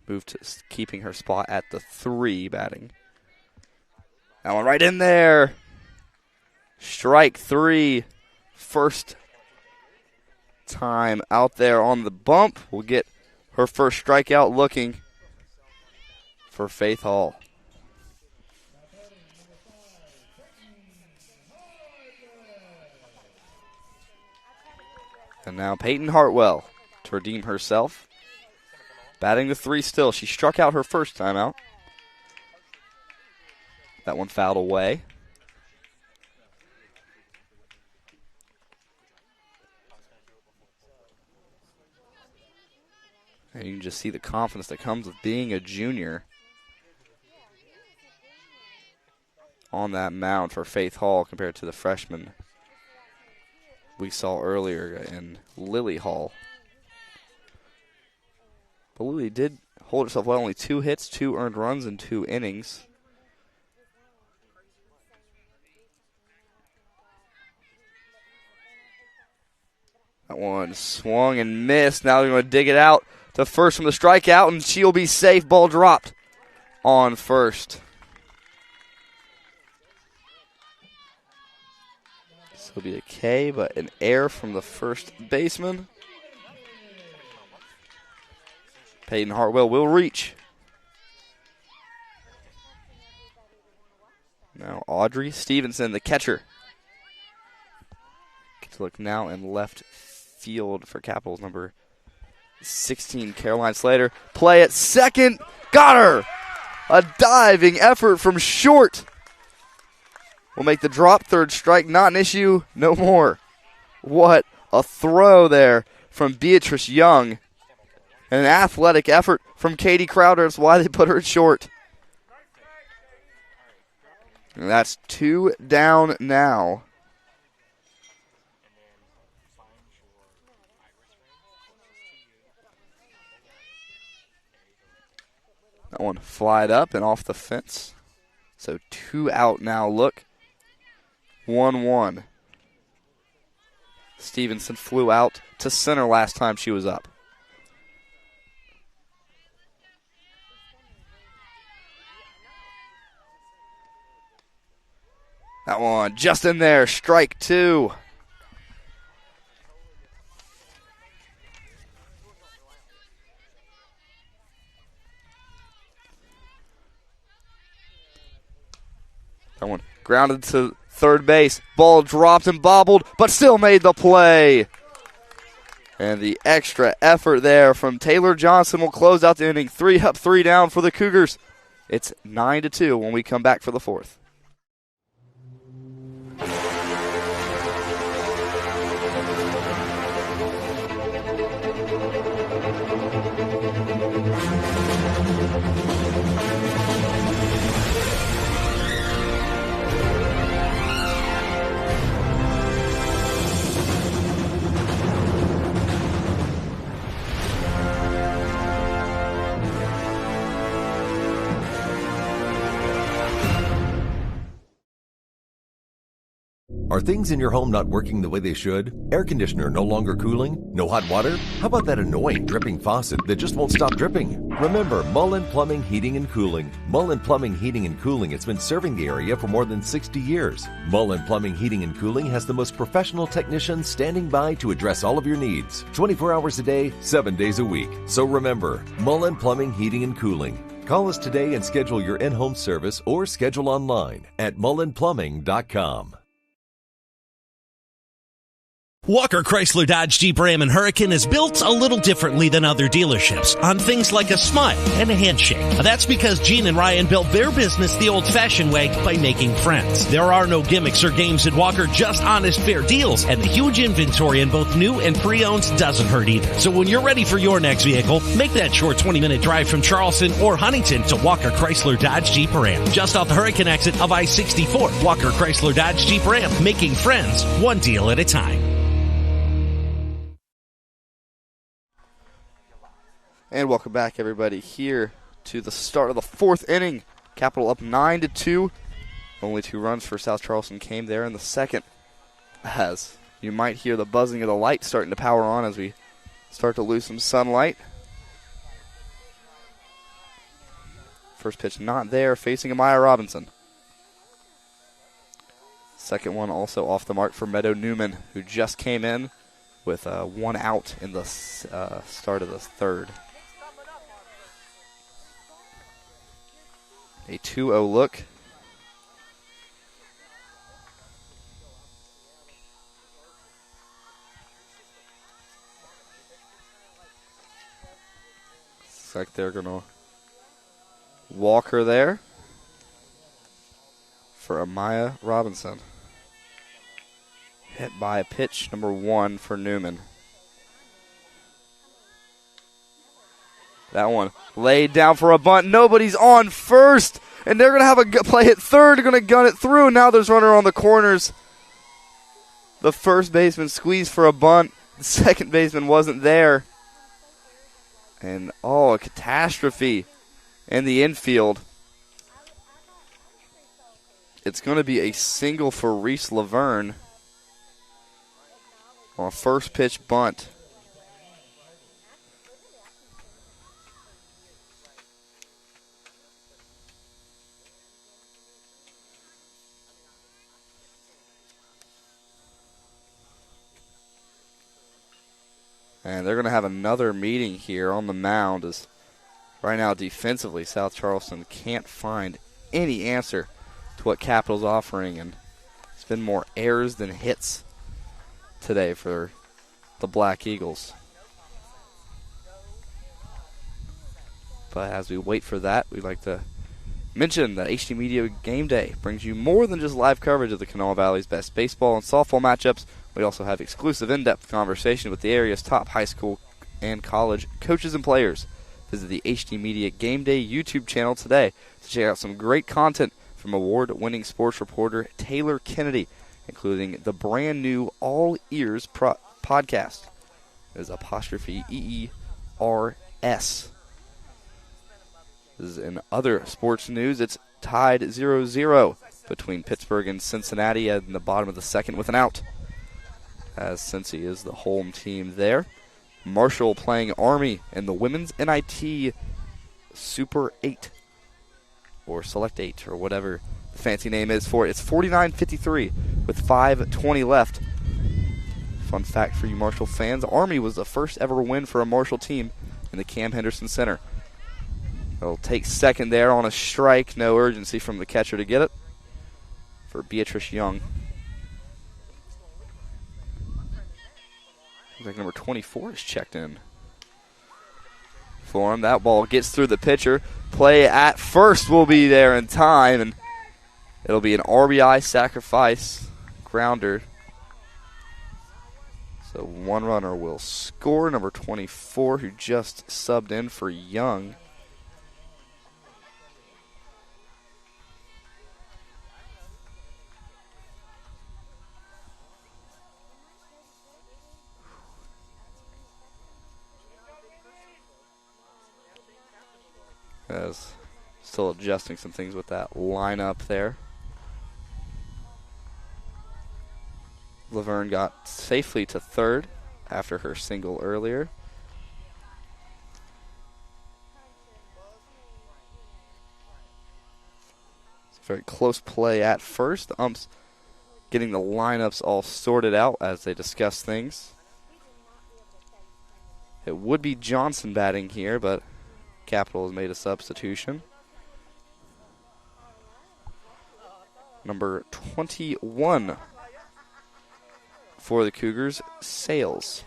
moved to keeping her spot at the 3 batting. That one right in there. Strike 3. First time out there on the bump. We'll get her first strikeout looking for Faith Hall. And now Peyton Hartwell to redeem herself. Batting the 3 still. She struck out her first time out. That one fouled away. And you can just see the confidence that comes with being a junior on that mound for Faith Hall compared to the freshman we saw earlier in Lily Hall. But Lily did hold herself well, only 2 hits, 2 earned runs in 2 innings. That one swung and missed. Now they're going to dig it out to first from the strikeout, and she'll be safe. Ball dropped on first. This will be a K, but an error from the first baseman. Peyton Hartwell will reach. Now Audrey Stevenson, the catcher. Get to look now in left field for Capitals, number 16, Caroline Slater. Play at second. Got her! A diving effort from short. Will make the drop. Third strike, not an issue. No more. What a throw there from Beatrice Young. And an athletic effort from Katie Crowder. That's why they put her at short. And that's 2 down now. That one flied up and off the fence. So 2 out now. Look. 1-1. Stevenson flew out to center last time she was up. That one just in there, strike two. That one grounded to third base. Ball dropped and bobbled, but still made the play. And the extra effort there from Taylor Johnson will close out the inning. 3 up, 3 down for the Cougars. It's 9-2 when we come back for the fourth. Are things in your home not working the way they should? Air conditioner no longer cooling? No hot water? How about that annoying dripping faucet that just won't stop dripping? Remember Mullen Plumbing, Heating and Cooling. Mullen Plumbing, Heating and Cooling has been serving the area for more than 60 years. Mullen Plumbing, Heating and Cooling has the most professional technicians standing by to address all of your needs. 24 hours a day, 7 days a week. So remember, Mullen Plumbing, Heating and Cooling. Call us today and schedule your in-home service or schedule online at mullenplumbing.com. Walker Chrysler Dodge Jeep Ram and Hurricane is built a little differently than other dealerships on things like a smile and a handshake. That's because Gene and Ryan built their business the old-fashioned way by making friends. There are no gimmicks or games at Walker, just honest, fair deals, and the huge inventory in both new and pre-owns doesn't hurt either. So when you're ready for your next vehicle, make that short 20-minute drive from Charleston or Huntington to Walker Chrysler Dodge Jeep Ram. Just off the Hurricane exit of I-64, Walker Chrysler Dodge Jeep Ram, making friends one deal at a time. And welcome back, everybody, here to the start of the fourth inning. Capital up 9-2. Only 2 runs for South Charleston came there in the second. As you might hear the buzzing of the light starting to power on as we start to lose some sunlight. First pitch not there, facing Amaya Robinson. Second one also off the mark for Meadow Newman, who just came in with 1 out in the start of the third. A 2-0 look. Looks like they're going to walk her there for Amaya Robinson. Hit by pitch number 1 for Newman. That one laid down for a bunt. Nobody's on first, and they're going to have a play at third. They're going to gun it through. Now there's runner on the corners. The first baseman squeezed for a bunt. The second baseman wasn't there. And, a catastrophe in the infield. It's going to be a single for Reese Laverne on a first pitch bunt. And they're going to have another meeting here on the mound as right now defensively South Charleston can't find any answer to what Capital's offering. And it's been more errors than hits today for the Black Eagles. But as we wait for that, we'd like to mention that HD Media Game Day brings you more than just live coverage of the Kanawha Valley's best baseball and softball matchups. We also have exclusive in-depth conversation with the area's top high school and college coaches and players. Visit the HD Media Game Day YouTube channel today to check out some great content from award-winning sports reporter Taylor Kennedy, including the brand new All Ears podcast. It is apostrophe EERS. This is in other sports news. It's tied 0-0 between Pittsburgh and Cincinnati in the bottom of the second with an out. as Cincy is the home team there. Marshall playing Army in the Women's NIT Super 8 or Select 8 or whatever the fancy name is for it. It's 49-53 with 5:20 left. Fun fact for you Marshall fans, Army was the first ever win for a Marshall team in the Cam Henderson Center. They'll take second there on a strike. No urgency from the catcher to get it for Beatrice Young. Looks like number 24 is checked in for him. That ball gets through the pitcher. Play at first will be there in time, and it'll be an RBI sacrifice grounder. So one runner will score, number 24, who just subbed in for Young. As still adjusting some things with that lineup there. Laverne got safely to third after her single earlier. It's a very close play at first. The umps getting the lineups all sorted out as they discuss things. It would be Johnson batting here, but Capital has made a substitution. Number 21 for the Cougars, Sales.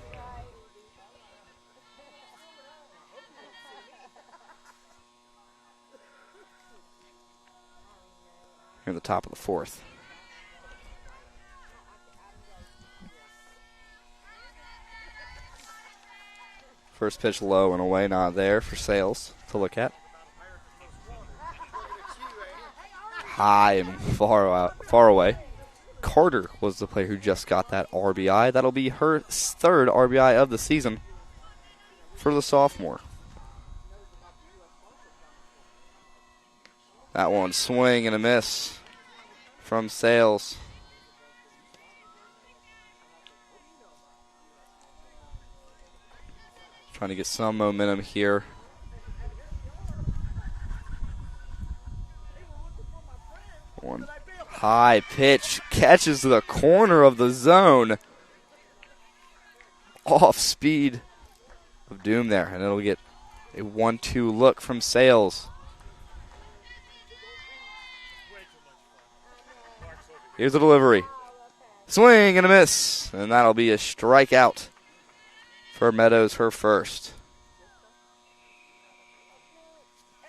Here in the top of the fourth. First pitch low and away, not there for Sales to look at. High and far away. Carter was the player who just got that RBI. That'll be her third RBI of the season for the sophomore. That one swing and a miss from Sales. Trying to get some momentum here. One high pitch catches the corner of the zone. Off speed of doom there, and it'll get a 1-2 look from Sales. Here's the delivery. Swing and a miss, and that'll be a strikeout for Meadows, her first.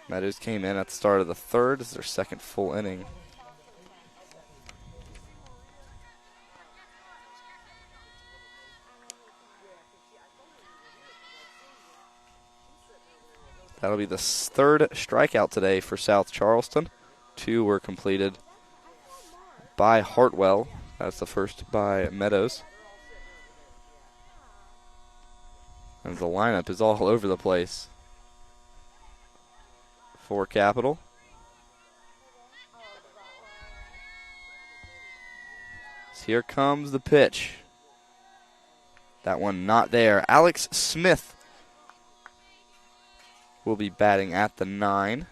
Meadows came in at the start of the third. This is their second full inning. That'll be the third strikeout today for South Charleston. 2 were completed by Hartwell. That's the first by Meadows. And the lineup is all over the place for Capital. So here comes the pitch. That one not there. Alex Smith will be batting at the 9.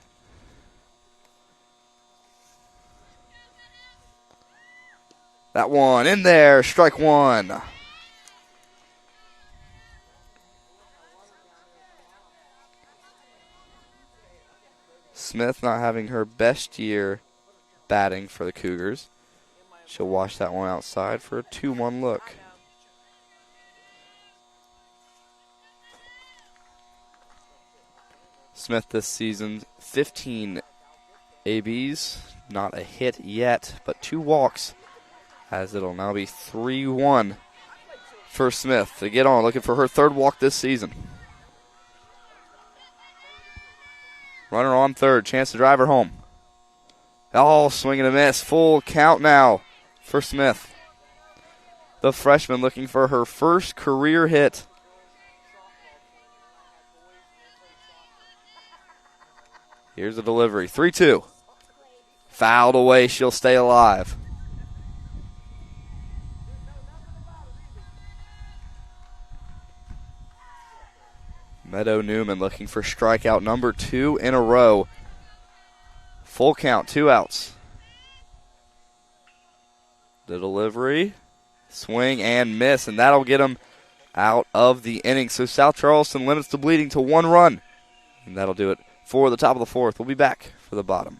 That one in there, strike one. Smith not having her best year batting for the Cougars. She'll wash that one outside for a 2-1 look. Smith this season, 15 ABs, not a hit yet, but 2 walks, as it'll now be 3-1 for Smith to get on, looking for her third walk this season. Runner on third, chance to drive her home. Oh, swing and a miss, full count now for Smith. The freshman looking for her first career hit. Here's the delivery, 3-2. Fouled away, she'll stay alive. Meadow Newman looking for strikeout number 2 in a row. Full count, 2 outs. The delivery, swing and miss, and that'll get him out of the inning. So South Charleston limits the bleeding to 1 run, and that'll do it for the top of the 4th. We'll be back for the bottom.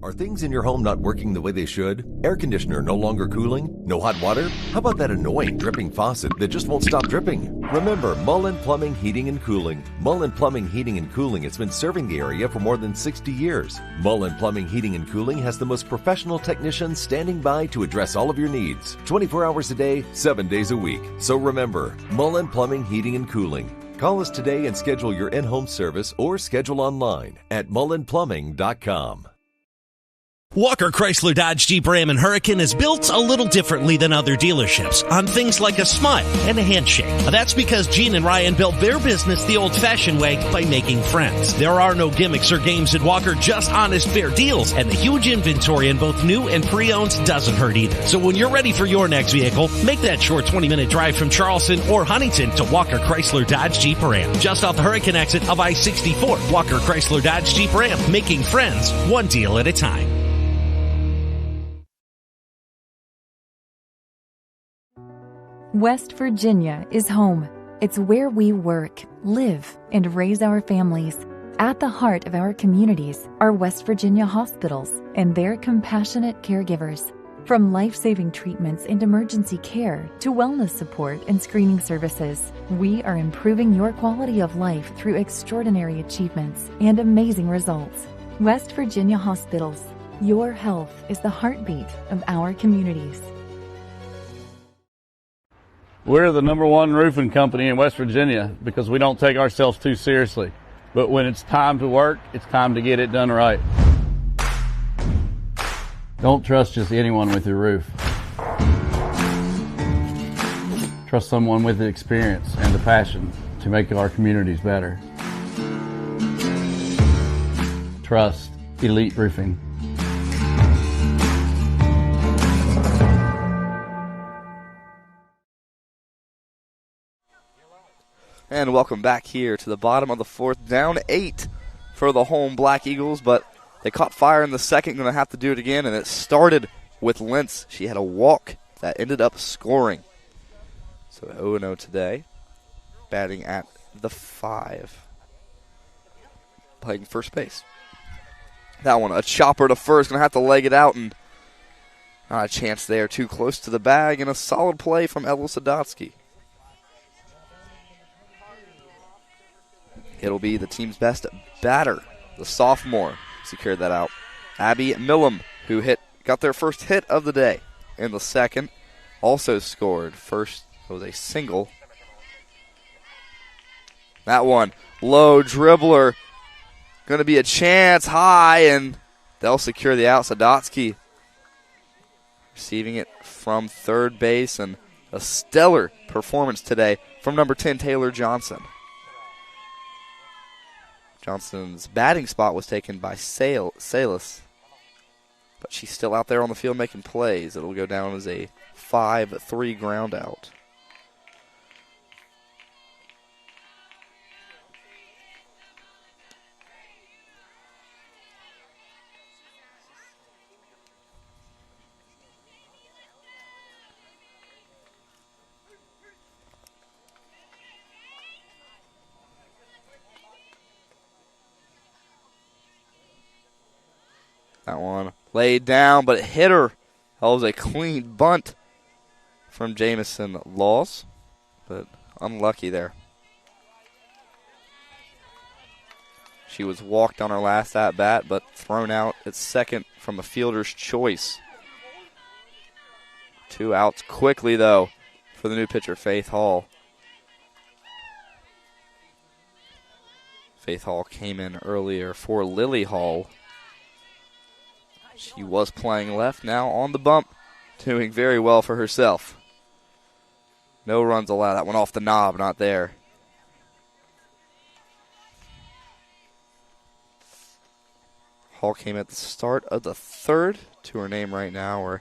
Are things in your home not working the way they should? Air conditioner no longer cooling? No hot water? How about that annoying dripping faucet that just won't stop dripping? Remember Mullen Plumbing, Heating, and Cooling. Mullen Plumbing, Heating, and Cooling has been serving the area for more than 60 years. Mullen Plumbing, Heating, and Cooling has the most professional technicians standing by to address all of your needs. 24 hours a day, 7 days a week. So remember, Mullen Plumbing, Heating, and Cooling. Call us today and schedule your in-home service or schedule online at mullenplumbing.com. Walker Chrysler Dodge Jeep Ram and Hurricane is built a little differently than other dealerships on things like a smile and a handshake. That's because Gene and Ryan built their business the old-fashioned way by making friends. There are no gimmicks or games at Walker, just honest, fair deals, and the huge inventory in both new and pre-owned doesn't hurt either. So when you're ready for your next vehicle, make that short 20-minute drive from Charleston or Huntington to Walker Chrysler Dodge Jeep Ram. Just off the Hurricane exit of I-64, Walker Chrysler Dodge Jeep Ram, making friends one deal at a time. West Virginia is home. It's where we work, live, and raise our families. At the heart of our communities are West Virginia hospitals and their compassionate caregivers. From life-saving treatments and emergency care to wellness support and screening services, we are improving your quality of life through extraordinary achievements and amazing results. West Virginia hospitals. Your health is the heartbeat of our communities. We're the #1 roofing company in West Virginia because we don't take ourselves too seriously. But when it's time to work, it's time to get it done right. Don't trust just anyone with your roof. Trust someone with the experience and the passion to make our communities better. Trust Elite Roofing. And welcome back here to the bottom of the 4th. Down 8 for the home Black Eagles, but they caught fire in the second. Going to have to do it again, and it started with Lentz. She had a walk that ended up scoring. So 0-0 today, batting at the 5. Playing first base. That one, a chopper to first. Going to have to leg it out, and not a chance there. Too close to the bag, and a solid play from Ella Sadotsky. It'll be the team's best batter, the sophomore, secured that out. Abby Millam, who got their first hit of the day in the second, also scored. First was a single. That one, low dribbler, going to be a chance high, and they'll secure the out. Sadotsky receiving it from third base, and a stellar performance today from number 10, Taylor Johnson. Johnson's batting spot was taken by Salas, but she's still out there on the field making plays. It'll go down as a 5-3 ground out. That one laid down, but it hit her. That was a clean bunt from Jamison Laws, but unlucky there. She was walked on her last at-bat, but thrown out at second from a fielder's choice. 2 outs quickly, though, for the new pitcher, Faith Hall. Faith Hall came in earlier for Lily Hall. She was playing left, now on the bump, doing very well for herself. No runs allowed. That one off the knob, not there. Hall came at the start of the 3rd. To her name right now are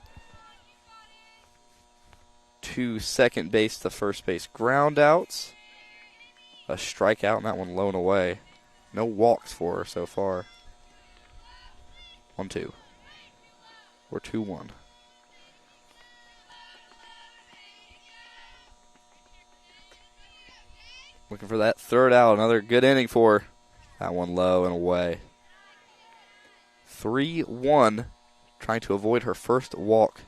2 second base to first base ground outs. a strikeout, and that one low and away. No walks for her so far. 1-2. Or 2-1. Looking for that third out. Another good inning for her. That one low and away. 3-1. Trying to avoid her first walk.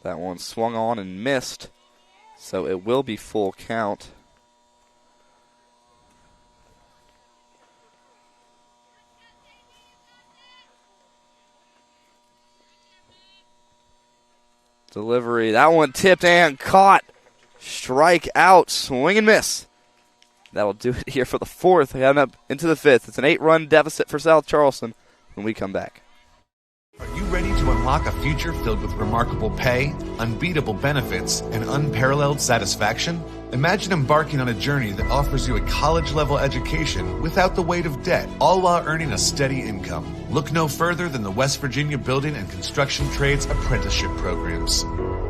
That one swung on and missed, so it will be full count. Delivery, that one tipped and caught. Strike out, swing and miss. That'll do it here for the fourth, heading up into the fifth. It's an 8-run deficit for South Charleston when we come back. Are you ready to unlock a future filled with remarkable pay, unbeatable benefits, and unparalleled satisfaction? Imagine embarking on a journey that offers you a college-level education without the weight of debt, all while earning a steady income. Look no further than the West Virginia Building and Construction Trades Apprenticeship Programs.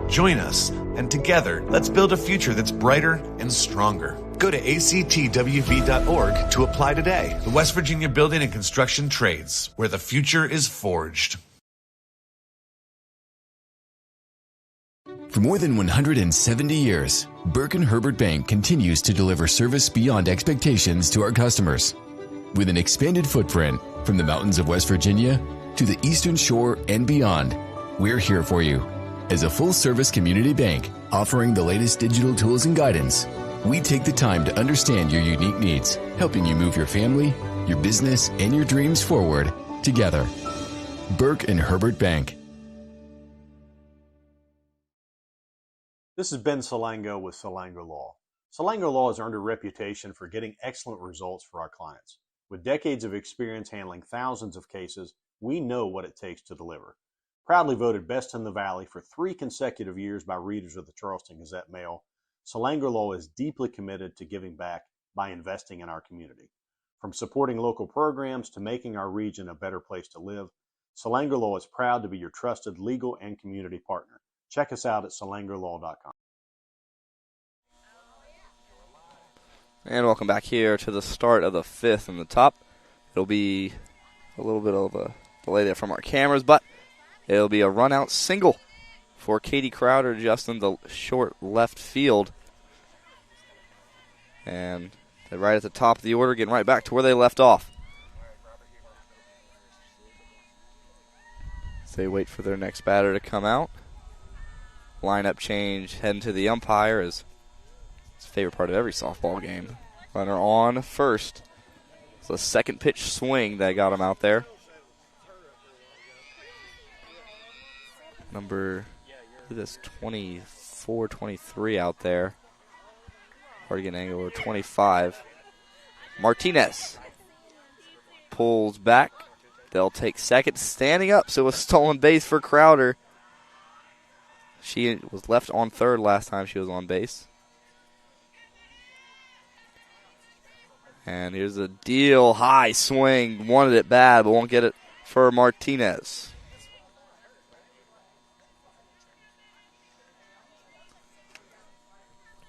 Join us, and together, let's build a future that's brighter and stronger. Go to actwv.org to apply today. The West Virginia Building and Construction Trades, where the future is forged. For more than 170 years, Burke & Herbert Bank continues to deliver service beyond expectations to our customers. With an expanded footprint from the mountains of West Virginia to the Eastern Shore and beyond, we're here for you. As a full-service community bank offering the latest digital tools and guidance, we take the time to understand your unique needs, helping you move your family, your business, and your dreams forward together. Burke & Herbert Bank. This is Ben Salango with Salango Law. Salango Law has earned a reputation for getting excellent results for our clients. With decades of experience handling thousands of cases, we know what it takes to deliver. Proudly voted Best in the Valley for 3 consecutive years by readers of the Charleston Gazette Mail, Salango Law is deeply committed to giving back by investing in our community. From supporting local programs to making our region a better place to live, Salango Law is proud to be your trusted legal and community partner. Check us out at salangolaw.com. And welcome back here to the start of the fifth in the top. It'll be a little bit of a delay there from our cameras, but it'll be a run-out single for Katie Crowder just in the short left field. And they're right at the top of the order, getting right back to where they left off. So they wait for their next batter to come out. Lineup change, heading to the umpire is his favorite part of every softball game. Runner on first. It's a second pitch swing that got him out there. Number, this 24, 23 out there. Hard to get an angle over 25. Martinez pulls back. They'll take second, standing up, so a stolen base for Crowder. She was left on third last time she was on base. And here's a deal. High swing. Wanted it bad, but won't get it for Martinez.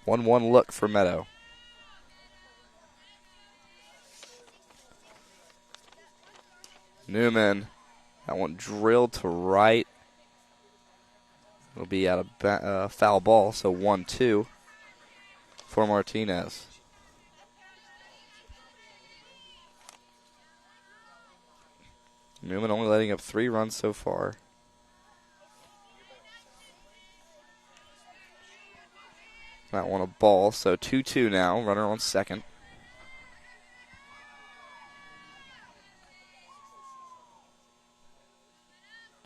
One look for Meadow. Newman. That one drilled to right. It'll be out of foul ball, so 1-2 for Martinez. Newman only letting up 3 runs so far. That one a ball, so 2-2 now. Runner on second.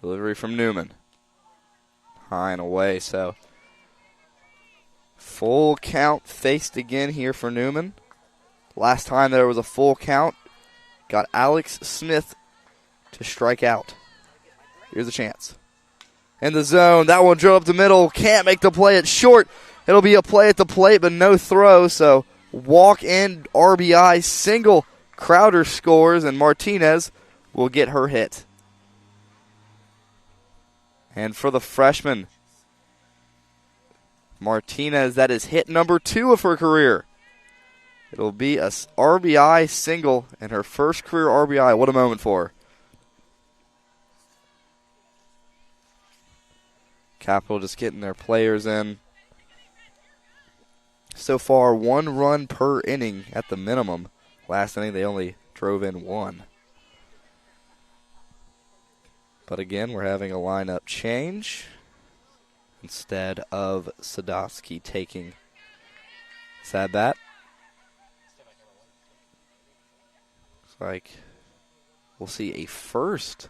Delivery from Newman. High and away, so full count faced again here for Newman. Last time there was a full count, got Alex Smith to strike out. Here's a chance. In the zone, that one drove up the middle, can't make the play at short. It'll be a play at the plate, but no throw, so walk-in RBI single. Crowder scores, and Martinez will get her hit. And for the freshman, Martinez, that is hit number 2 of her career. It'll be a RBI single and her first career RBI. What a moment for her. Capital just getting their players in. So far, 1 run per inning at the minimum. Last inning, they only drove in 1. But again, we're having a lineup change instead of Sadowski taking this at bat. Looks like we'll see a first.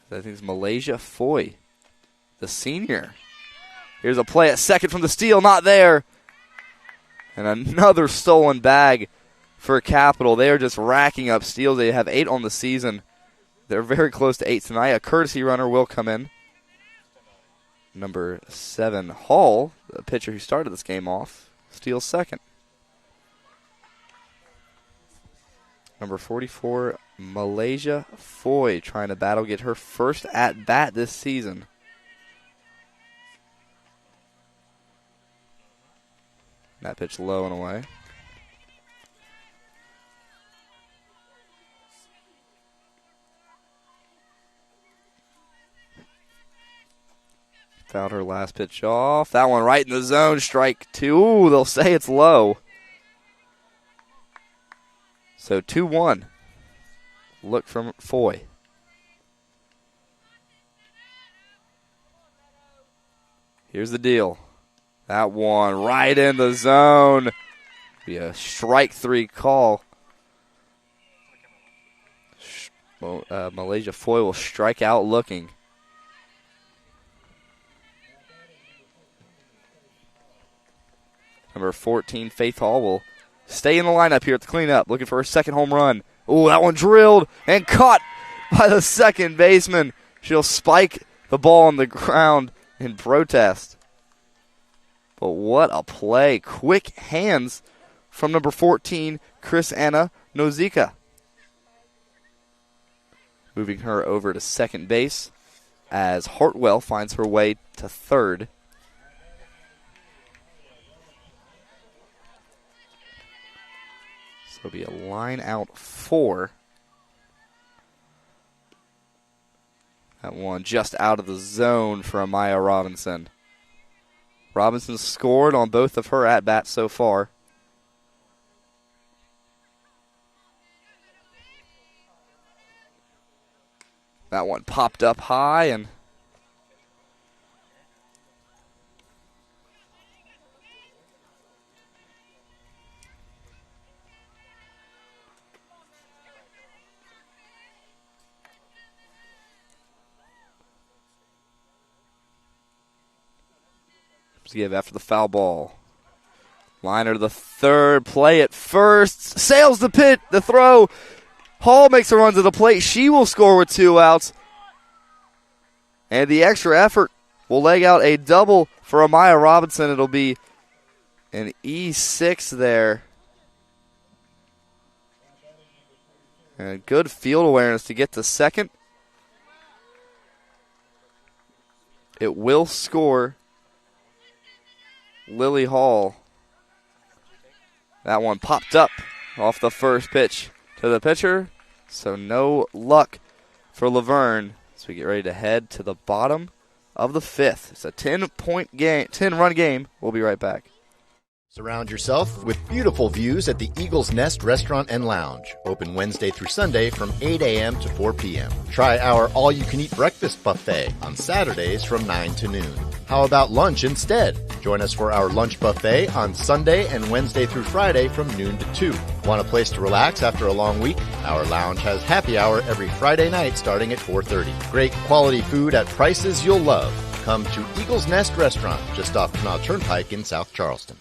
I think it's Malaysia Foy, the senior. Here's a play at second from the steal, not there. And another stolen bag for Capital. They are just racking up steals. They have 8 on the season. They're very close to 8 tonight. A courtesy runner will come in. Number 7, Hall, the pitcher who started this game off, steals second. Number 44, Malaysia Foy, trying to battle get her first at-bat this season. That pitch low and away. Fouled her last pitch off. That one right in the zone. Strike 2. Ooh, they'll say it's low. So 2-1. Look from Foy. Here's the deal. That one right in the zone. Be a strike 3 call. Malaysia Foy will strike out looking. Number 14, Faith Hall, will stay in the lineup here at the cleanup, looking for her second home run. Oh, that one drilled and caught by the second baseman. She'll spike the ball on the ground in protest. But what a play. Quick hands from number 14, Chris Anna Nozika. Moving her over to second base as Hartwell finds her way to third. So it'll be a line out 4. That one just out of the zone for Amaya Robinson. Robinson scored on both of her at-bats so far. That one popped up high and give after the foul ball. Liner to the third, play at first, sails the pit, the throw. Hall makes a run to the plate. She will score with 2 outs. And the extra effort will leg out a double for Amaya Robinson. It'll be an E6 there. And good field awareness to get to second. It will score Lily Hall. That one popped up off the first pitch to the pitcher. So no luck for Laverne as we get ready to head to the bottom of the 5th. It's a 10-run game. We'll be right back. Surround yourself with beautiful views at the Eagles Nest Restaurant and Lounge. Open Wednesday through Sunday from 8 a.m. to 4 p.m. Try our all-you-can-eat breakfast buffet on Saturdays from 9 to noon. How about lunch instead? Join us for our lunch buffet on Sunday and Wednesday through Friday from noon to 2. Want a place to relax after a long week? Our lounge has happy hour every Friday night starting at 4:30. Great quality food at prices you'll love. Come to Eagles Nest Restaurant just off Canal Turnpike in South Charleston.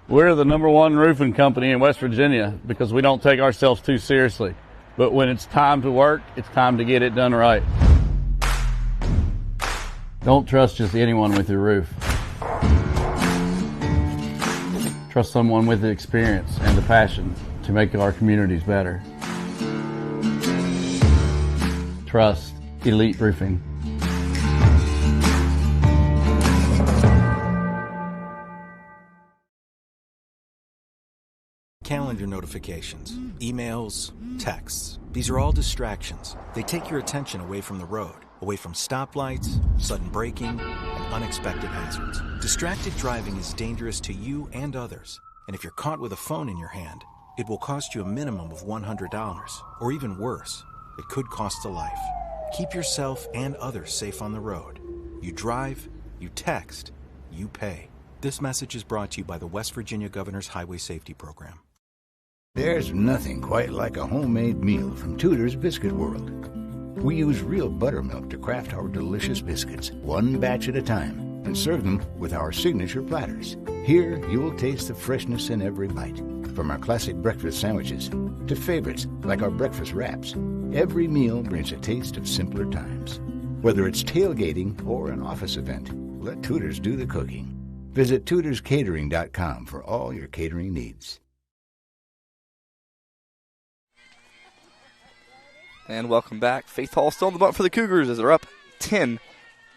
We're the #1 roofing company in West Virginia because we don't take ourselves too seriously. But when it's time to work, it's time to get it done right. Don't trust just anyone with your roof. Trust someone with the experience and the passion to make our communities better. Trust Elite Roofing. Calendar notifications, emails, texts. These are all distractions. They take your attention away from the road, away from stoplights, sudden braking, and unexpected hazards. Distracted driving is dangerous to you and others. And if you're caught with a phone in your hand, it will cost you a minimum of $100, or even worse, it could cost a life. Keep yourself and others safe on the road. You drive, you text, you pay. This message is brought to you by the West Virginia Governor's Highway Safety Program. There's nothing quite like a homemade meal from Tudor's Biscuit World. We use real buttermilk to craft our delicious biscuits, one batch at a time, and serve them with our signature platters. Here, you will taste the freshness in every bite. From our classic breakfast sandwiches to favorites like our breakfast wraps, every meal brings a taste of simpler times. Whether it's tailgating or an office event, let Tudor's do the cooking. Visit tudorscatering.com for all your catering needs. And welcome back. Faith Hall still on the bump for the Cougars as they're up 10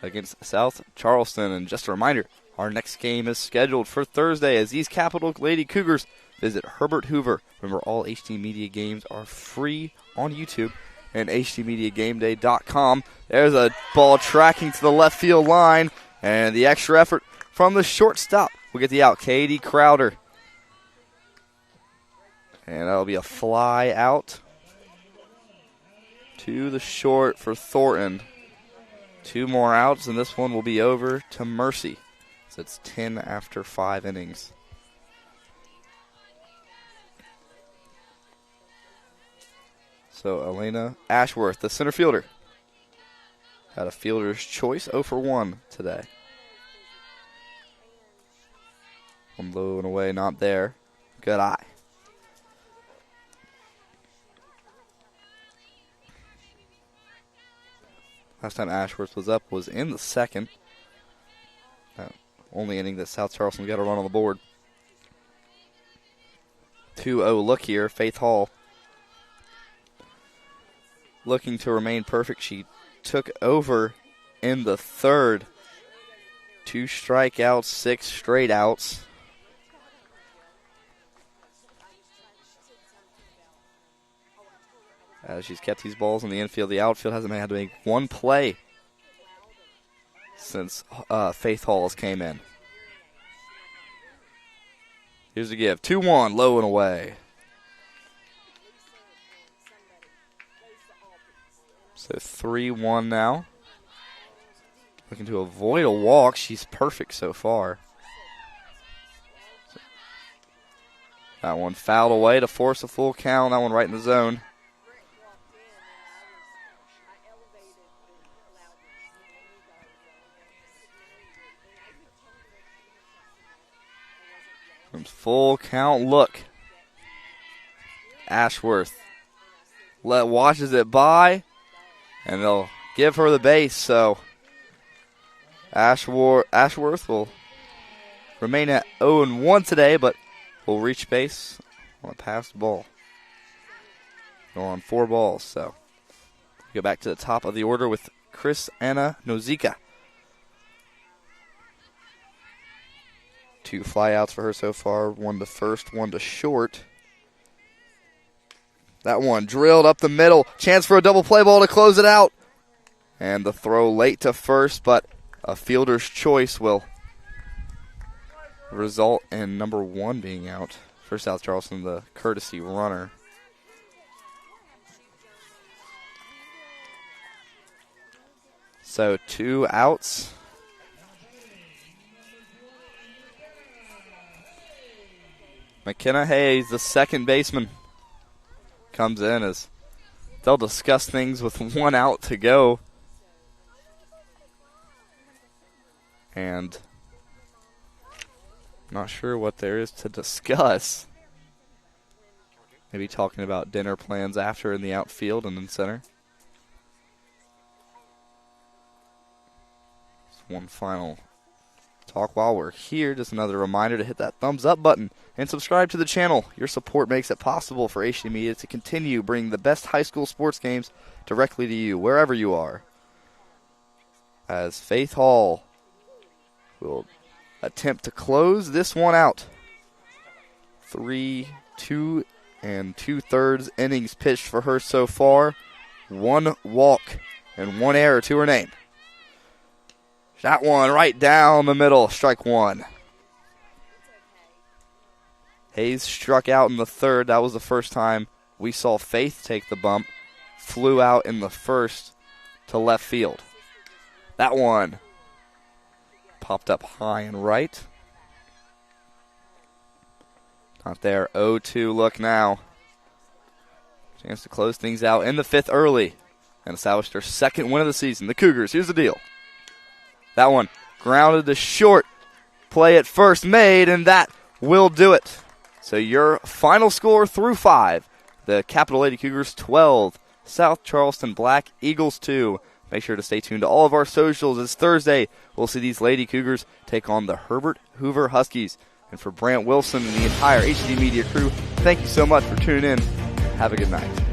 against South Charleston. And just a reminder, our next game is scheduled for Thursday as these Capital Lady Cougars visit Herbert Hoover. Remember, all HD Media games are free on YouTube and hdmediagameday.com. There's a ball tracking to the left field line, and the extra effort from the shortstop will get the out, Katie Crowder. And that'll be a fly out to the short for Thornton. 2 more outs, and this one will be over to Mercy. So it's 10 after 5 innings. So Elena Ashworth, the center fielder, had a fielder's choice, 0 for 1 today. One low and away, not there. Good eye. Last time Ashworth was up was in the second. Only inning that South Charleston got a run on the board. 2-0 look here. Faith Hall looking to remain perfect. She took over in the third. 2 strikeouts, 6 straight outs. As she's kept these balls in the infield, the outfield hasn't had to make one play since Faith Halls came in. Here's the give. 2-1, low and away. So 3-1 now. Looking to avoid a walk. She's perfect so far. That one fouled away to force a full count. That one right in the zone. Full count look. Ashworth watches it by, and they'll give her the base. So Ashworth will remain at 0-1 today, but will reach base on a passed ball. Go on 4 balls. So go back to the top of the order with Chris Anna Nozika. 2 flyouts for her so far, 1 to first, 1 to short. That one drilled up the middle. Chance for a double play ball to close it out. And the throw late to first, but a fielder's choice will result in number 1 being out for South Charleston, the courtesy runner. So 2 outs. McKenna Hayes, the second baseman, comes in as they'll discuss things with 1 out to go. And not sure what there is to discuss. Maybe talking about dinner plans after in the outfield and in center. Just one final talk while we're here. Just another reminder to hit that thumbs up button and subscribe to the channel. Your support makes it possible for HD Media to continue bringing the best high school sports games directly to you, wherever you are. As Faith Hall will attempt to close this one out. 2 2/3 innings pitched for her so far. 1 walk and 1 error to her name. That one right down the middle, strike 1. Hayes struck out in the 3rd. That was the first time we saw Faith take the bump. Flew out in the 1st to left field. That one popped up high and right. Not there. 0-2 look now. Chance to close things out in the 5th early and establish their 2nd win of the season. The Cougars, here's the deal. That one grounded to short. Play at first made, and that will do it. So your final score through 5. The Capital Lady Cougars 12. South Charleston Black Eagles 2. Make sure to stay tuned to all of our socials. It's Thursday. We'll see these Lady Cougars take on the Herbert Hoover Huskies. And for Brant Wilson and the entire HD Media crew, thank you so much for tuning in. Have a good night.